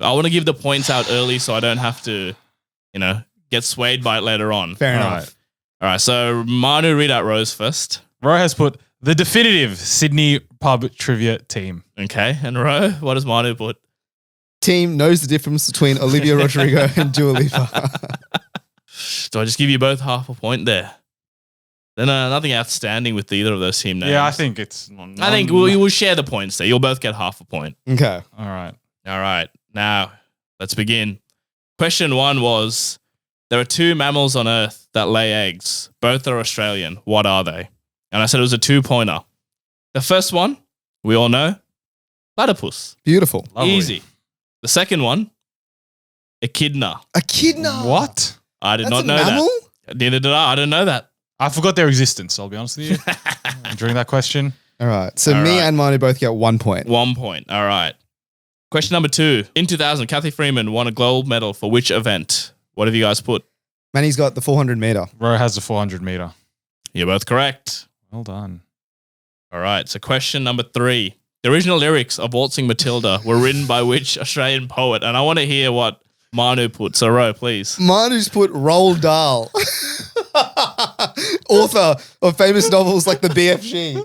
I want to give the points out early so I don't have to, get swayed by it later on. Fair All enough. right. All right, so Manu, read out Rose first. Ro has put the definitive Sydney pub trivia team. Okay, and Ro, what does Manu put? Team knows the difference between Olivia Rodrigo and Dua Lipa. Do I just give you both half a point there? Then nothing outstanding with either of those team names. Yeah, I think it's. I think we'll share the points there. You'll both get half a point. Okay. All right. All right, now let's begin. Question 1 was, there are 2 mammals on Earth that lay eggs. Both are Australian. What are they? And I said it was a 2-pointer. The first one, we all know, platypus. Beautiful. Lovely. Easy. The second one, echidna. Echidna. What? I did That's not a know mammal? that. Neither did I. I didn't know that. I forgot their existence, I'll be honest with you, during that question. All right. So All me right. and Manu both get 1 point. 1 point. All right. Question number 2. In 2000, Kathy Freeman won a gold medal for which event? What have you guys put? Manny's got the 400 meter. Ro has the 400 meter. You're both correct. Well done. All right. So question number 3. The original lyrics of Waltzing Matilda were written by which Australian poet? And I want to hear what Manu put. So Ro, please. Manu's put Roald Dahl, author of famous novels like The BFG.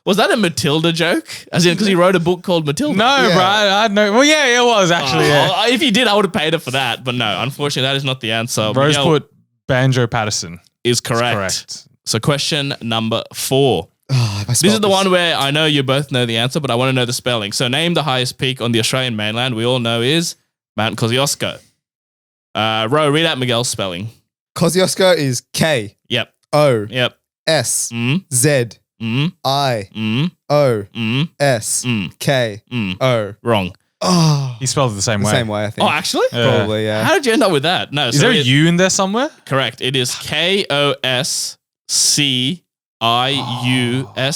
Was that a Matilda joke? As in, because he wrote a book called Matilda? No, Yeah. bro. I know. Well, yeah, it was actually. Yeah. If he did, I would have paid her for that. But no, unfortunately, that is not the answer. Rose Miguel put Banjo Patterson. is correct. Correct. So question number 4. Oh, if I This spelled is the one where I know you both know the answer, but I want to know the spelling. So name the highest peak on the Australian mainland. We all know is Mount Kosciuszko. Ro, read out Miguel's spelling. Kosciuszko is K Yep. O Yep. S Mm, Z mm, I mm, O mm, S mm, K mm. O. Wrong. Oh, He spelled it the same the way. same way, I think. Oh, actually? Yeah. Probably, yeah. How did you end up with that? No. Is there a U in there somewhere? Correct. It is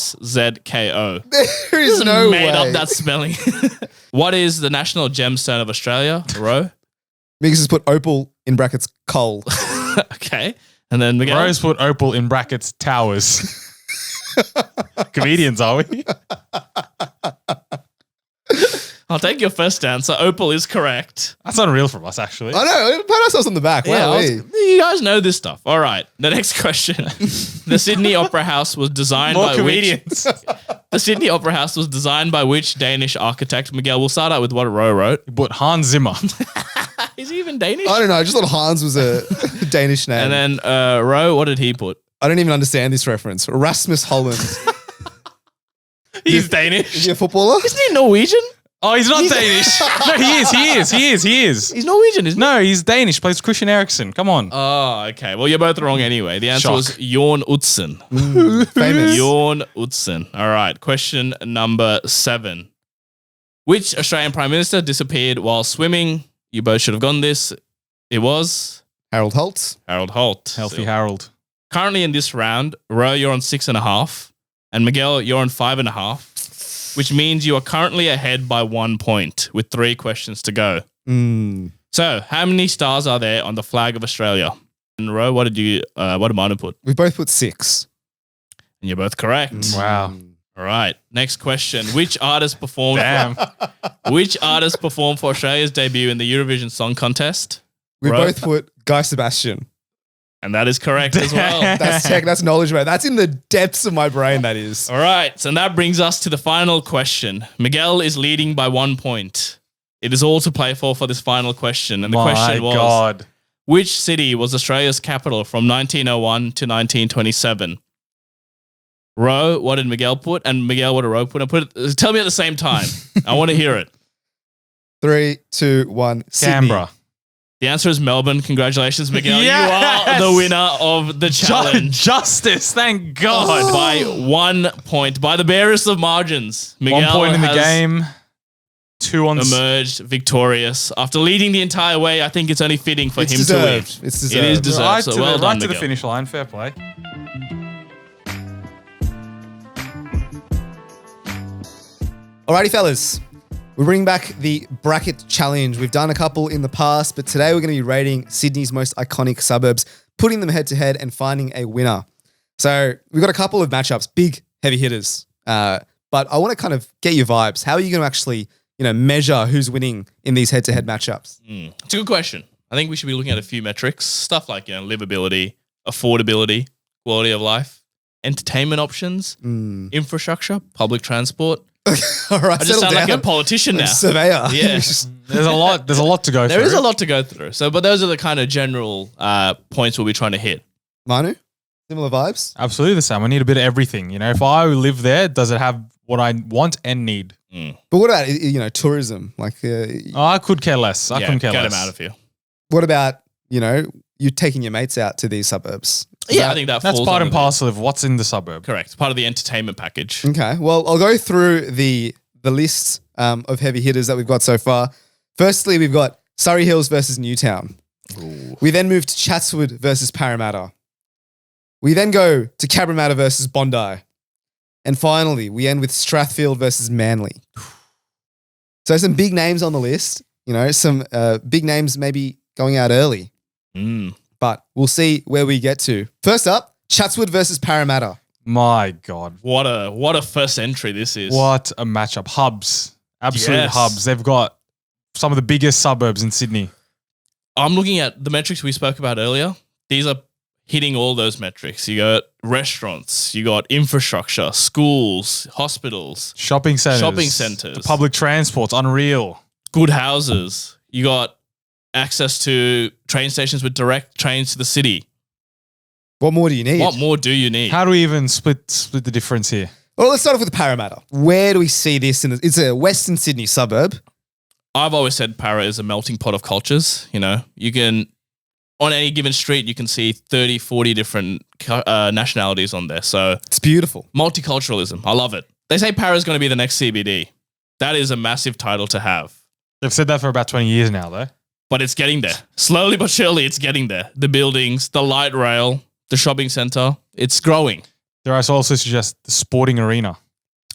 KOSCIUSZKO. There is no Made way. up that spelling. What is the national gemstone of Australia? Ro? Migs has put opal in brackets coal. Okay. And then Miguel? Rose put opal in brackets towers. Comedians, are we? I'll take your first answer. Opal is correct. That's unreal from us, actually. I know. Pat ourselves on the back. Wow. You guys know this stuff. All right. The next question. The Sydney Opera House was designed More by comedians. The Sydney Opera House was designed by which Danish architect? Miguel, we'll start out with what Ro wrote. But Hans Zimmer. Is he even Danish? I don't know. I just thought Hans was a Danish name. And then Ro, what did he put? I don't even understand this reference. Rasmus Holland. He's Is Danish. he a footballer? Isn't he Norwegian? Oh, he's not Danish. No, he is. He's Norwegian, isn't he? No, he's Danish. Plays Christian Eriksen. Come on. Oh, okay. Well, you're both wrong anyway. The answer Shock. was Jorn Utzon. Famous. Jorn Utzon. All right. Question number 7. Which Australian Prime Minister disappeared while swimming? You both should have gotten this. It was Harold Holt. Harold Holt. Healthy So Harold. currently in this round, Ro, you're on 6.5. And Miguel, you're on 5.5. Which means you are currently ahead by 1 point with 3 questions to go. So, how many stars are there on the flag of Australia? And Ro, what did Manu put? We both put 6. And you're both correct. Wow. All right. Next question. Which artist performed Damn. Which artist performed for Australia's debut in the Eurovision Song Contest? We Ro? both put Guy Sebastian. And that is correct as well. That's tech. That's knowledge, mate. That's in the depths of my brain, that is. All right. So that brings us to the final question. Miguel is leading by 1 point. It is all to play for this final question. And the question was, God. which city was Australia's capital from 1901 to 1927? Ro, what did Miguel put? And Miguel, what did Ro put? Tell me at the same time. I want to hear it. 3, 2, 1. Sydney. Canberra. The answer is Melbourne. Congratulations, Miguel. Yes! You are the winner of the challenge. Justice. Thank God. By 1 point. By the barest of margins. Miguel 1 point in the has game. 2 on emerged victorious. After leading the entire way, I think it's only fitting for It's him deserved. to win. It's deserved. It is deserved. Right, So to, well the, done, right to the Miguel. finish line. Fair play. Alrighty, fellas. We're bringing back the bracket challenge. We've done a couple in the past, but today we're going to be rating Sydney's most iconic suburbs, putting them head to head and finding a winner. So we've got a couple of matchups, big heavy hitters. But I want to kind of get your vibes. How are you going to actually, measure who's winning in these head to head matchups? It's a good question. I think we should be looking at a few metrics. Stuff like, livability, affordability, quality of life, entertainment options, infrastructure, public transport. All right, I just sound like a politician now. Surveyor. Yeah. There's a lot to go through. There is a lot to go through. But those are the kind of general points we'll be trying to hit. Manu, similar vibes? Absolutely the same. I need a bit of everything. If I live there, does it have what I want and need? But what about, tourism? Like, I could care less. I couldn't care get less. him out of here. what about, you taking your mates out to these suburbs? I think That's falls part under and parcel of what's in the suburb. Correct. Part of the entertainment package. Okay, well, I'll go through the list of heavy hitters that we've got so far. Firstly, we've got Surrey Hills versus Newtown. We then move to Chatswood versus Parramatta. We then go to Cabramatta versus Bondi. And finally, we end with Strathfield versus Manly. So some big names on the list, some big names maybe going out early. But we'll see where we get to. First up, Chatswood versus Parramatta. My God. What a first entry this is. What a matchup. Hubs. Absolute Yes. hubs. They've got some of the biggest suburbs in Sydney. I'm looking at the metrics we spoke about earlier. These are hitting all those metrics. You got restaurants, you got infrastructure, schools, hospitals, Shopping centers. the Public transport's unreal. good houses. You got access to train stations with direct trains to the city. What more do you need? What more do you need? How do we even split the difference here? Well, let's start off with Parramatta. Where do we see this? It's a Western Sydney suburb. I've always said Para is a melting pot of cultures. You can, on any given street, you can see 30, 40 different nationalities on there. So It's beautiful. multiculturalism. I love it. They say Para is going to be the next CBD. That is a massive title to have. They've said that for about 20 years now, though. But it's getting there. Slowly but surely, it's getting there. The buildings, the light rail, the shopping centre, it's growing. There I also suggest the sporting arena,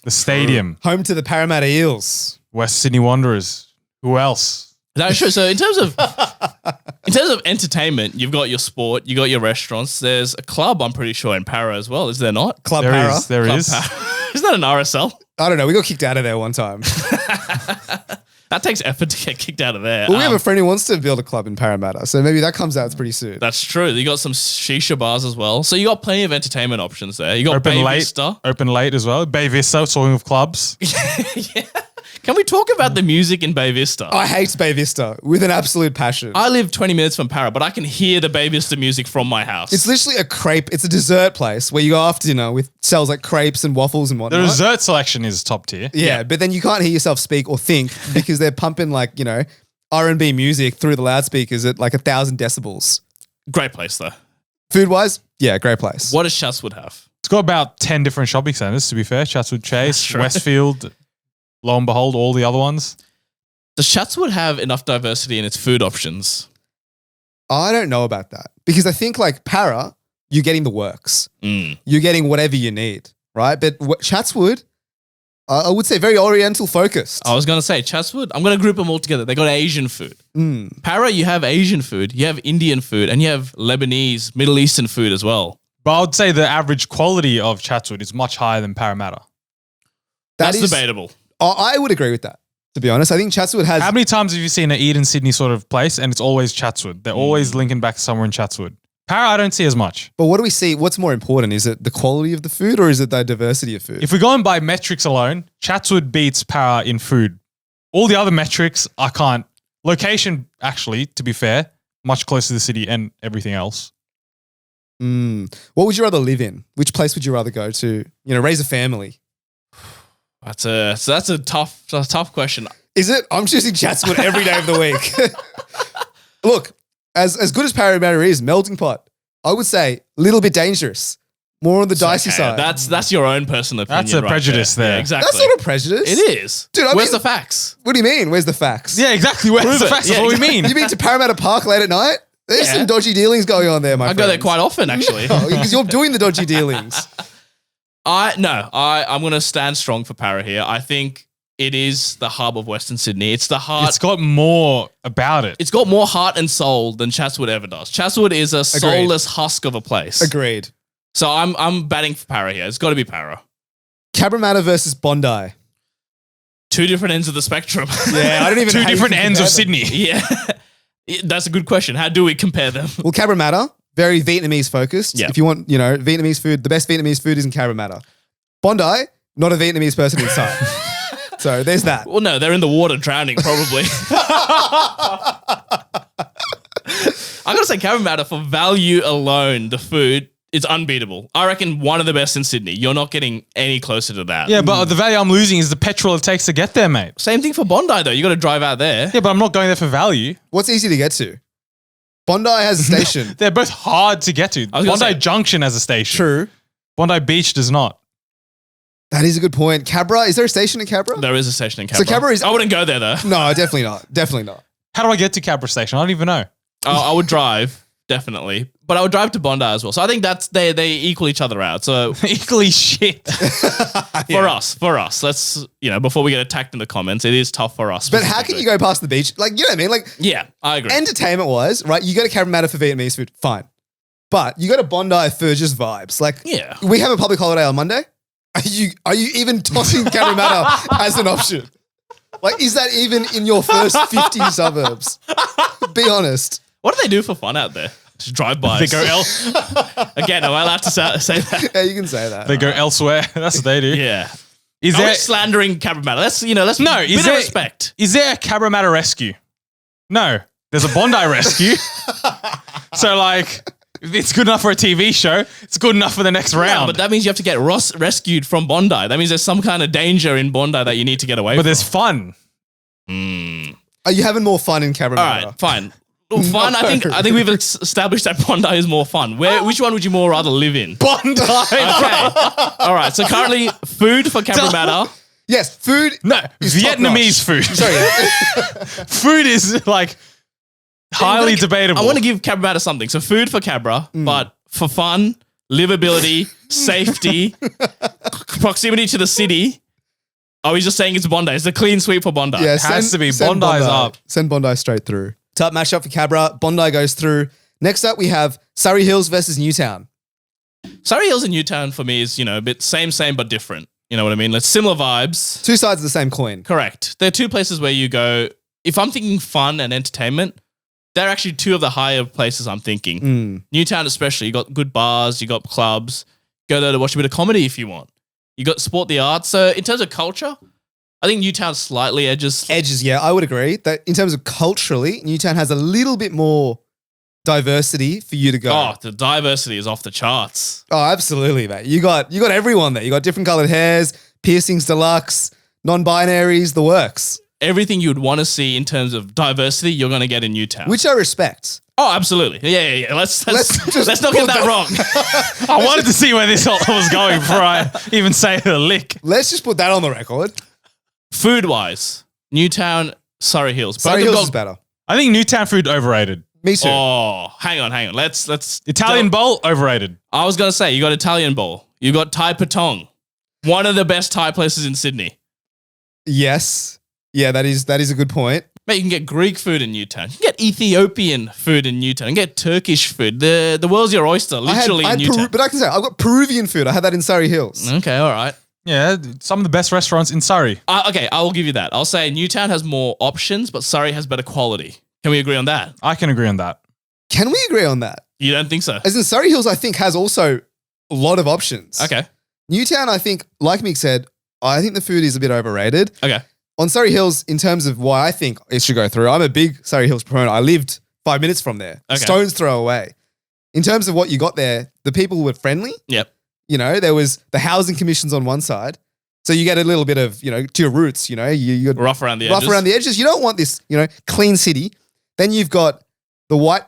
the stadium, Home to the Parramatta Eels. West Sydney Wanderers. Who else? That's true. So in terms of entertainment, you've got your sport, you got your restaurants. There's a club, I'm pretty sure, in Para as well. Is there not? Club There Para. is. There Club is. Para. Isn't that an RSL? I don't know. We got kicked out of there one time. That takes effort to get kicked out of there. Well, we have a friend who wants to build a club in Parramatta, so maybe that comes out pretty soon. That's true. You got some shisha bars as well. So you got plenty of entertainment options there. You got Open Bay late. Vista. Open late as well. Bay Vista, talking of clubs. Yeah. Can we talk about the music in Bay Vista? I hate Bay Vista with an absolute passion. I live 20 minutes from Para, but I can hear the Bay Vista music from my house. It's literally a crepe. It's a dessert place where you go after dinner with sells like crepes and waffles and The whatnot. dessert selection is top tier. Yeah, but then you can't hear yourself speak or think because they're pumping like, R&B music through the loudspeakers at like 1,000 decibels. Great place though. Food wise, yeah, great place. What does Chatswood have? It's got about 10 different shopping centres, to be fair. Chatswood Chase, That's right. Westfield, lo and behold, all the other ones. Does Chatswood have enough diversity in its food options? I don't know about that because I think like Para, you're getting the works. Mm. You're getting whatever you need, right? But Chatswood, I would say very Oriental focused. I was going to say Chatswood. I'm going to group them all together. They got Asian food. Para, you have Asian food, you have Indian food, and you have Lebanese, Middle Eastern food as well. But I would say the average quality of Chatswood is much higher than Parramatta. That's debatable. I would agree with that, to be honest. I think Chatswood has... How many times have you seen an Eden Sydney sort of place and it's always Chatswood? They're always linking back somewhere in Chatswood. Para, I don't see as much. But what do we see? What's more important? Is it the quality of the food or is it the diversity of food? If we're going by metrics alone, Chatswood beats Para in food. All the other metrics, I can't. Location, actually, to be fair, much closer to the city and everything else. What would you rather live in? Which place would you rather go to? Raise a family. That's a tough question. Is it? I'm choosing Chatswood every day of the week. Look, as good as Parramatta is, melting pot, I would say a little bit dangerous. More on the dicey side. That's your own personal opinion. That's a prejudice there. Yeah, exactly. That's not a prejudice. It is. Dude, Where's the facts? What do you mean? Where's the facts? Yeah, exactly. Where's Prove the it. facts? Yeah, That's what we mean. You mean to Parramatta Park late at night? There's Yeah. some dodgy dealings going on there, my I friend. go there quite often, actually. Because you're doing the dodgy dealings. I'm going to stand strong for Para here. I think it is the hub of Western Sydney. It's the heart. It's got more about it. It's got more heart and soul than Chatswood ever does. Chatswood is a soulless husk of a place. Agreed. So I'm batting for Para here. It's got to be Para. Cabramatta versus Bondi. Two different ends of the spectrum. Yeah, I don't even Two know how you different can ends of compare them. Sydney. Yeah. That's a good question. How do we compare them? Well, Cabramatta, very Vietnamese focused. Yeah. If you want, Vietnamese food, the best Vietnamese food is in Cabramatta. Bondi, not a Vietnamese person inside. So there's that. Well, no, they're in the water drowning, probably. I gotta say, Cabramatta, for value alone, the food is unbeatable. I reckon one of the best in Sydney. You're not getting any closer to that. Yeah, but the value I'm losing is the petrol it takes to get there, mate. Same thing for Bondi, though. You got to drive out there. Yeah, but I'm not going there for value. What's easy to get to? Bondi has a station. They're both hard to get to. I was gonna Bondi say- Junction has a station. True. Bondi Beach does not. That is a good point. Cabra, is there a station in Cabra? There is a station in Cabra. So Cabra is- I wouldn't go there, though. No, definitely not. Definitely not. How do I get to Cabra Station? I don't even know. I would drive, definitely. But I would drive to Bondi as well. So I think they equal each other out. So Equally shit. for us, let's, before we get attacked in the comments, it is tough for us. But how can you go past the beach? Like, you know what I mean? Like, Yeah, I agree. entertainment wise, right? You go to Cabramatta for Vietnamese food, fine. But you go to Bondi for just vibes. Like, Yeah. we have a public holiday on Monday. Are you even tossing Cabramatta as an option? Like, is that even in your first 50 suburbs? Be honest. What do they do for fun out there? Just drive by. They go Again, am I allowed to say that? Yeah, you can say that. They go elsewhere. That's what they do. Yeah. Is Are we there slandering Cabramatta? Let's No, bit is of there- respect. is there a Cabramatta rescue? No. There's a Bondi rescue. So like if it's good enough for a TV show, it's good enough for the next No, round. but that means you have to get rescued from Bondi. That means there's some kind of danger in Bondi that you need to get away But from. there's fun. Are you having more fun in All Cabramatta? right, fine. Look, fun. I think we've established that Bondi is more fun. Which one would you more rather live in? Bondi. Okay. All right. So currently, food for Cabramatta. Yes, food. No, is Vietnamese top-notch. food. Sorry. Food is like highly debatable. I want to give Cabramatta something. So food for Cabra, but for fun, livability, safety, proximity to the city. Are we just saying it's Bondi? It's a clean sweep for Bondi. Yeah, has to be. send Bondi's up. Send Bondi straight through. Top matchup for Cabra. Bondi goes through. Next up, we have Surrey Hills versus Newtown. Surrey Hills and Newtown for me is, a bit same, but different. You know what I mean? Like similar vibes. Two sides of the same coin. Correct. There are two places where you go. If I'm thinking fun and entertainment, they're actually two of the higher places I'm thinking. Newtown especially, you got good bars, you got clubs. Go there to watch a bit of comedy if you want. You got support the arts. So in terms of culture, I think Newtown slightly edges. Edges, yeah, I would agree. That in terms of culturally, Newtown has a little bit more diversity for you to go. Oh, the diversity is off the charts. Oh, absolutely, mate. You got everyone there. You got different colored hairs, piercings deluxe, non-binaries, the works. Everything you would want to see in terms of diversity, you're going to get in Newtown. Which I respect. Oh, absolutely. Yeah. Let's not just get that wrong. I wanted to see where this all was going before I even say a lick. Let's just put that on the record. Food-wise, Newtown, Surrey Hills. Surrey Hills is better. I think Newtown food overrated. Me too. Oh, hang on. Let's Italian bowl overrated. I was going to say, you got Italian bowl. You got Thai Patong. One of the best Thai places in Sydney. Yes. Yeah, that is a good point. Mate, you can get Greek food in Newtown. You can get Ethiopian food in Newtown. You can get Turkish food. The world's your oyster, literally in Newtown. But I can say, I've got Peruvian food. I had that in Surrey Hills. Okay, all right. Yeah, some of the best restaurants in Surrey. Okay, I will give you that. I'll say Newtown has more options, but Surrey has better quality. Can we agree on that? I can agree on that. Can we agree on that? You don't think so? As in Surrey Hills, I think, has also a lot of options. Okay. Newtown, I think, like Mick said, I think the food is a bit overrated. Okay. On Surrey Hills, in terms of why I think it should go through, I'm a big Surrey Hills proponent. I lived 5 minutes from there. Okay. Stone's throw away. In terms of what you got there, the people were friendly. Yep. You know, there was the housing commissions on one side. So you get a little bit of, to your roots, you got rough around the edges. Rough around the edges. You don't want this, clean city. Then you've got the white,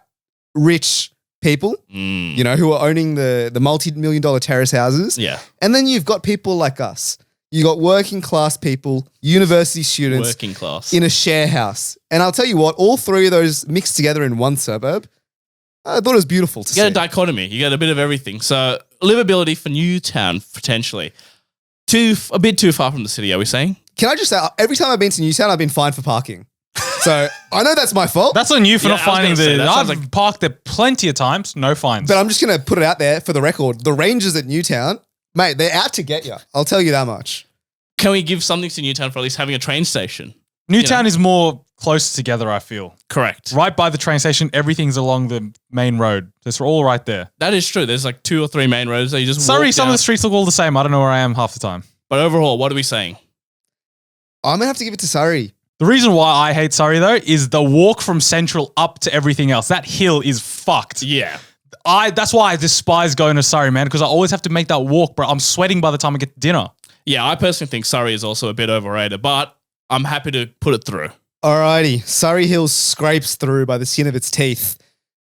rich people, who are owning the multi-million-dollar terrace houses. Yeah. And then you've got people like us. You got working class people, university students. Working class. In a share house. And I'll tell you what, all three of those mixed together in one suburb, I thought it was beautiful to see. You get a dichotomy. You get a bit of everything. So livability for Newtown, potentially. A bit too far from the city, are we saying? Can I just say, every time I've been to Newtown, I've been fined for parking. So I know that's my fault. That's on you for not finding I've parked there plenty of times, no fines. But I'm just going to put it out there for the record. The rangers at Newtown, mate, they're out to get you. I'll tell you that much. Can we give something to Newtown for at least having a train station? Newtown is more close together, I feel. Correct. Right by the train station, everything's along the main road. It's all right there. That is true. There's like 2 or 3 main roads that you just Sorry, walk some down. of the streets look all the same. I don't know where I am half the time. But overall, what are we saying? I'm going to have to give it to Surrey. The reason why I hate Surrey, though, is the walk from Central up to everything else. That hill is fucked. Yeah. That's why I despise going to Surrey, man, because I always have to make that walk, bro. I'm sweating by the time I get to dinner. Yeah, I personally think Surrey is also a bit overrated, but I'm happy to put it through. Alrighty. Surrey Hills scrapes through by the skin of its teeth.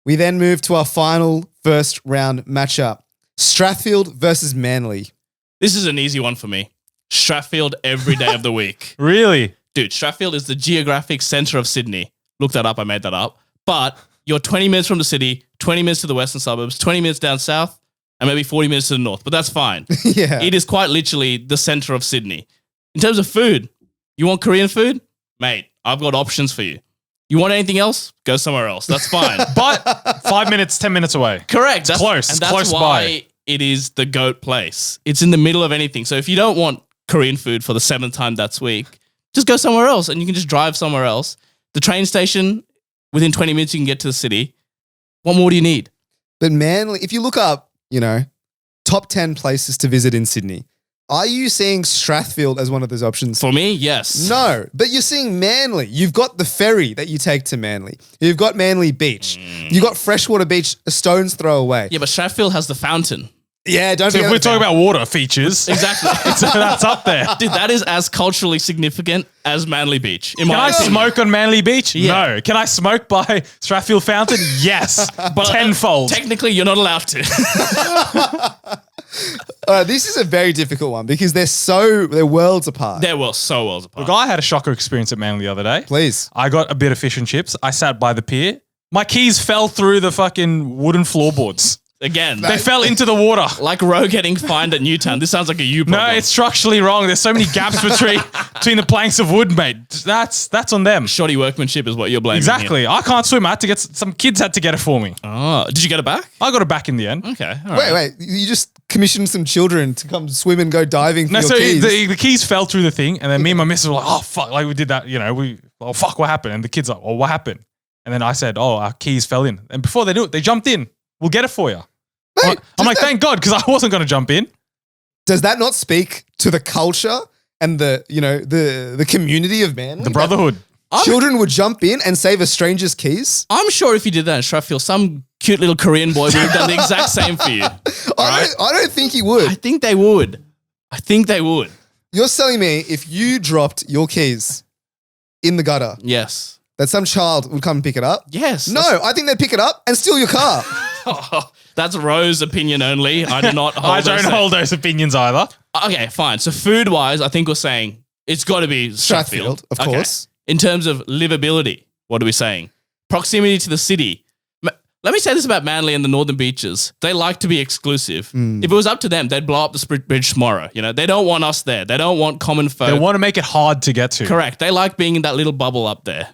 We then move to our final first round matchup. Strathfield versus Manly. This is an easy one for me. Strathfield every day of the week. Really? Dude, Strathfield is the geographic center of Sydney. Look that up. I made that up. But you're 20 minutes from the city, 20 minutes to the western suburbs, 20 minutes down south, and maybe 40 minutes to the north. But that's fine. Yeah. It is quite literally the center of Sydney. In terms of food, you want Korean food? Mate, I've got options for you. You want anything else? Go somewhere else. That's fine. But 5 minutes, 10 minutes away. Correct. Close. And that's Close why by. it is the GOAT place. It's in the middle of anything. So if you don't want Korean food for the 7th time that week, just go somewhere else and you can just drive somewhere else. The train station, within 20 minutes, you can get to the city. What more do you need? But Manly, if you look up, top 10 places to visit in Sydney, are you seeing Strathfield as one of those options? For me, yes. No, but you're seeing Manly. You've got the ferry that you take to Manly. You've got Manly Beach. You've got Freshwater Beach, a stone's throw away. Yeah, but Strathfield has the fountain. Yeah, don't So forget if we're talking about water features, Exactly. that's up there. Dude, that is as culturally significant as Manly Beach. In Can my I opinion. smoke on Manly Beach? Yeah. No. Can I smoke by Strathfield Fountain? Yes. But tenfold. Technically, you're not allowed to. This is a very difficult one because they're worlds apart. They're so worlds apart. Look, I had a shocker experience at Manly the other day. Please. I got a bit of fish and chips. I sat by the pier. My keys fell through the fucking wooden floorboards. Again, They fell into the water. like Ro getting fined at Newtown. This sounds like a you problem. No, it's structurally wrong. There's so many gaps between the planks of wood, mate. That's on them. Shoddy workmanship is what you're blaming. Exactly. I can't swim. I had to get some kids had to get it for me. Oh, did you get it back? I got it back in the end. Okay. All right. Wait. You just commissioned some children to come swim and go diving for No, your so keys. the keys fell through the thing, and then me and my missus were like, "Oh fuck!" Like we did that, fuck, what happened? And the kids are like, "Oh, what happened?" And then I said, "Oh, our keys fell in." And before they knew it, they jumped in. We'll get it for you. Mate, I'm like, thank God, because I wasn't going to jump in. does that not speak to the culture and the community of man? The brotherhood. Children would jump in and save a stranger's keys. I'm sure if you did that in Strathfield, some cute little Korean boy would have done the exact same for you. I don't think he would. I think they would. You're telling me if you dropped your keys in the gutter, Yes. that some child would come and pick it up? Yes. No, I think they'd pick it up and steal your car. That's Ro's opinion only. I do not hold I don't hold those opinions either. Okay, fine. So food-wise, I think we're saying it's got to be Strathfield. Strathfield, of course. In terms of livability, what are we saying? Proximity to the city. Let me say this about Manly and the Northern Beaches. They like to be exclusive. If it was up to them, they'd blow up the Sprit Bridge tomorrow. They don't want us there. They don't want common folk. They want to make it hard to get to. Correct. They like being in that little bubble up there.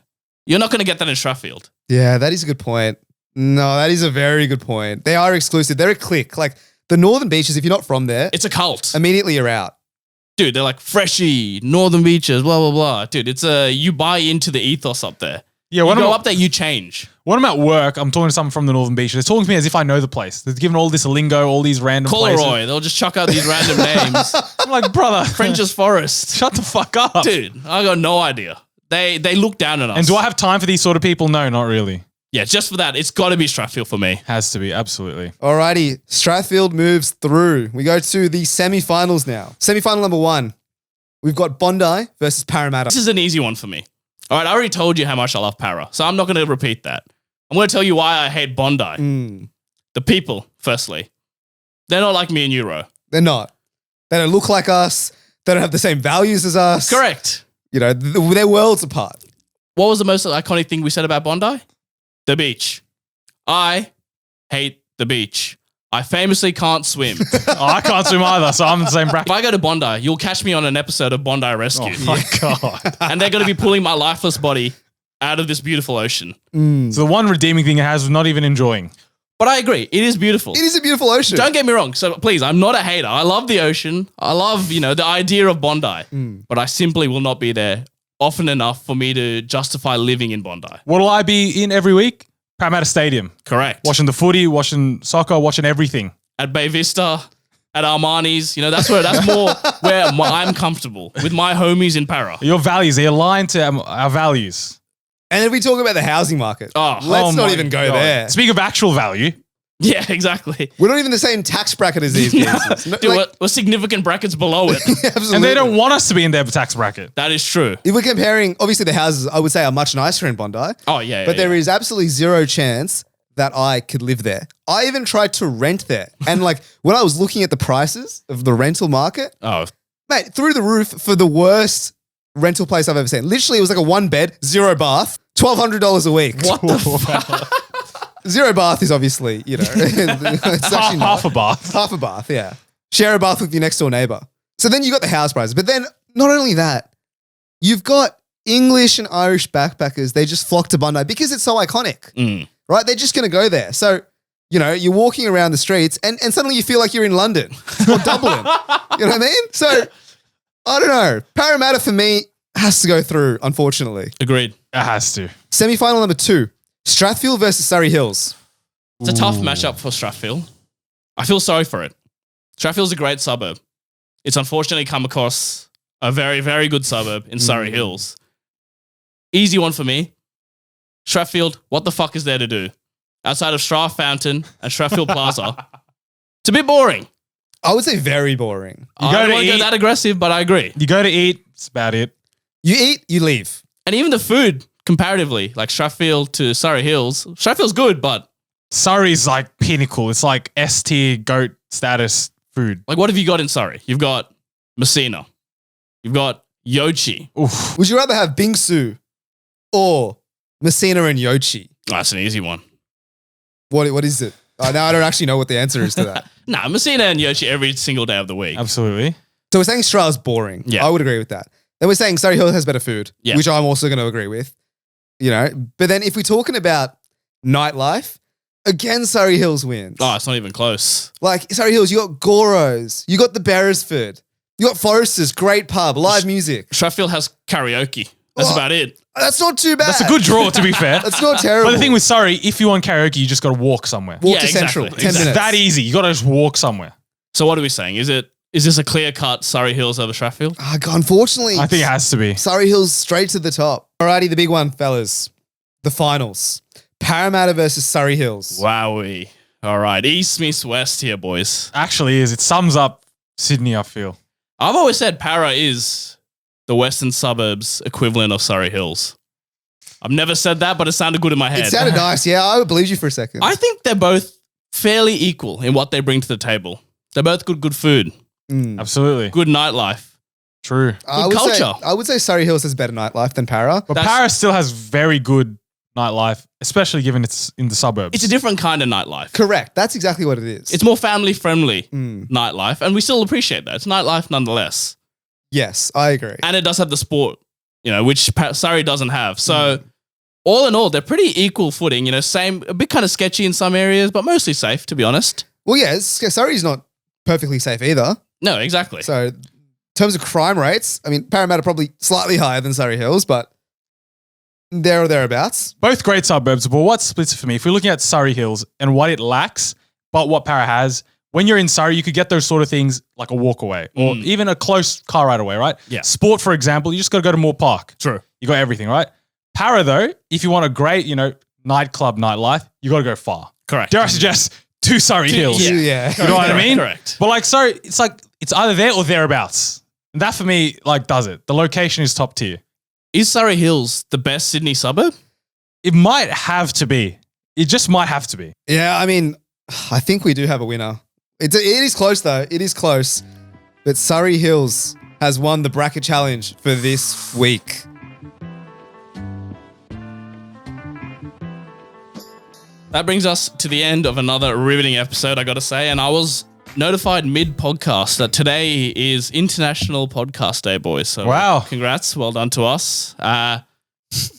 You're not going to get that in Strathfield. Yeah, that is a good point. No, that is a very good point. They are exclusive. They're a clique. Like the Northern Beaches, if you're not from there, It's a cult. immediately you're out. Dude, they're like Freshie, Northern Beaches, blah, blah, blah. Dude, you buy into the ethos up there. Yeah, You when go I'm, up there, you change. when I'm at work, I'm talking to someone from the Northern Beach. They're talking to me as if I know the place. They're giving all this lingo, all these random places. Coleroy, they'll just chuck out these random names. I'm like, brother, French's Forest. shut the fuck up. Dude, I got no idea. They look down on us. And do I have time for these sort of people? No, not really. Yeah, just for that, it's got to be Strathfield for me. Has to be, absolutely. Alrighty, Strathfield moves through. We go to the semi-finals now. Semi-final number 1. We've got Bondi versus Parramatta. This is an easy one for me. All right, I already told you how much I love Para, so I'm not going to repeat that. I'm going to tell you why I hate Bondi. The people, firstly. They're not like me and you, Ro. They're not. They don't look like us. They don't have the same values as us. Correct. They're worlds apart. What was the most iconic thing we said about Bondi? The beach. I hate the beach. I famously can't swim. I can't swim either, so I'm in the same bracket. If I go to Bondi, you'll catch me on an episode of Bondi Rescue. Oh my God. And they're going to be pulling my lifeless body out of this beautiful ocean. So the one redeeming thing it has is not even enjoying. But I agree. It is beautiful. It is a beautiful ocean. Don't get me wrong. So please, I'm not a hater. I love the ocean. I love, the idea of Bondi. But I simply will not be there often enough for me to justify living in Bondi. What'll I be in every week? Parramatta Stadium. Correct. Watching the footy, watching soccer, watching everything. At Bay Vista, at Armani's, that's more where I'm comfortable with my homies in Para. Your values, they align to our values. And if we talk about the housing market, let's not my even go God. there. Speak of actual value. Yeah, exactly. We're not even the same tax bracket as these guys. No, Dude, we're significant brackets below it. absolutely. And they don't want us to be in their tax bracket. That is true. If we're comparing, obviously the houses, I would say, are much nicer in Bondi. Oh, yeah. But there is absolutely zero chance that I could live there. I even tried to rent there. And when I was looking at the prices of the rental market, Oh, mate, through the roof for the worst rental place I've ever seen. Literally, it was like a 1 bed, 0 bath, $1,200 a week. what the fuck? 0 bath is obviously, it's actually Half a bath. Half a bath, yeah. Share a bath with your next door neighbor. So then you got the house prices. But then not only that, you've got English and Irish backpackers. They just flock to Bondi because it's so iconic, right? They're just going to go there. So, you're walking around the streets and suddenly you feel like you're in London or Dublin. You know what I mean? So, I don't know. Parramatta for me has to go through, unfortunately. Agreed. It has to. Semi-final number 2, Strathfield versus Surrey Hills. It's a tough matchup for Strathfield. I feel sorry for it. Strathfield's a great suburb. It's unfortunately come across a very, very good suburb in Surrey Hills. Easy one for me. Strathfield, what the fuck is there to do? Outside of Strath Fountain and Strathfield Plaza. It's a bit boring. I would say very boring. I don't want to go that aggressive, but I agree. You go to eat, that's about it. You eat, you leave. And even the food, comparatively, like Strathfield to Surrey Hills, Strathfield's good, but Surrey's like pinnacle. It's like S tier goat status food. like what have you got in Surrey? You've got Messina. You've got Yochi. Oof. Would you rather have Bingsu or Messina and Yochi? Oh, that's an easy one. What is it? Now I don't actually know what the answer is to that. Nah, Messina and Yoshi every single day of the week. Absolutely. So we're saying Australia's boring. Yeah. I would agree with that. Then we're saying Surrey Hills has better food, Yeah. which I'm also going to agree with. But then if we're talking about nightlife, again, Surrey Hills wins. Oh, it's not even close. Like Surrey Hills, you got Goro's, you got the Beresford, you got Forrester's, great pub, live music. Sheffield has karaoke. That's Oh. about it. That's not too bad. That's a good draw, to be fair. That's not terrible. But the thing with Surrey, if you want karaoke, you just got to walk somewhere. walk Yeah, to Central, exactly. 10 Exactly. minutes. That easy. You got to just walk somewhere. So what are we saying? Is this a clear cut Surrey Hills over Sheffield? Unfortunately, I think it has to be. Surrey Hills straight to the top. Alrighty, the big one, fellas. The finals. Parramatta versus Surrey Hills. Wowie. All right. East meets West here, boys. Actually is. It sums up Sydney, I feel. I've always said Para is the western suburbs equivalent of Surrey Hills. I've never said that, but it sounded good in my head. It sounded nice. Yeah, I believed you for a second. I think they're both fairly equal in what they bring to the table. They're both good food, Absolutely. good nightlife. True. culture. I would say Surrey Hills has better nightlife than Para. But That's- Paris still has very good nightlife, especially given it's in the suburbs. It's a different kind of nightlife. Correct. That's exactly what it is. It's more family friendly Mm. nightlife, and we still appreciate that. It's nightlife nonetheless. Yes, I agree. And it does have the sport, which Surrey doesn't have. So all in all, they're pretty equal footing. Same, a bit kind of sketchy in some areas, but mostly safe, to be honest. Well, yeah, Surrey's not perfectly safe either. No, exactly. So, in terms of crime rates, I mean, Parramatta probably slightly higher than Surrey Hills, but there or thereabouts. Both great suburbs, but what splits it for me? If we're looking at Surrey Hills and what it lacks, but what Para has, when you're in Surrey, you could get those sort of things like a walk away or even a close car ride away, right? Yeah. Sport, for example, you just got to go to Moore Park. True. You got everything, right? Para, though, if you want a great, nightclub nightlife, you got to go far. Correct. Dare I suggest to Surrey Hills? Yeah. Yeah. You know what I mean? Correct. But like, sorry, it's either there or thereabouts. And that for me, does it. The location is top tier. Is Surrey Hills the best Sydney suburb? It might have to be. It just might have to be. Yeah, I mean, I think we do have a winner. It is close, though. It is close. But Surrey Hills has won the bracket challenge for this week. That brings us to the end of another riveting episode, I got to say. And I was notified mid-podcast that today is International Podcast Day, boys. So Wow. Congrats. Well done to us.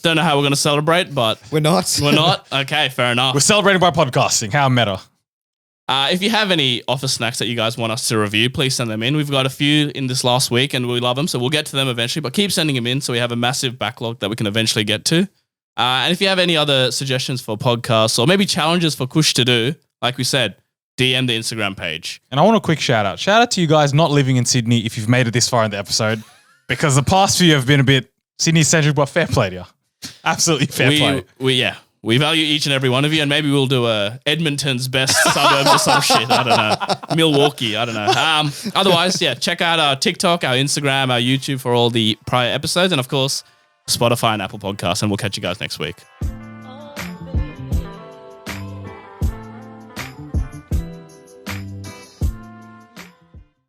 Don't know how we're going to celebrate, but We're not. we're not. Okay, fair enough. We're celebrating by podcasting. How meta. If you have any office snacks that you guys want us to review, please send them in. We've got a few in this last week and we love them, so we'll get to them eventually. But keep sending them in so we have a massive backlog that we can eventually get to. And if you have any other suggestions for podcasts or maybe challenges for Kush to do, like we said, DM the Instagram page. And I want a quick shout out. Shout out to you guys not living in Sydney if you've made it this far in the episode, because the past few have been a bit Sydney-centric, but fair play to you. Absolutely fair play. We value each and every one of you, and maybe we'll do a Edmonton's best suburbs or some shit. I don't know. Milwaukee, I don't know. Otherwise, check out our TikTok, our Instagram, our YouTube for all the prior episodes, and of course, Spotify and Apple Podcasts, and we'll catch you guys next week.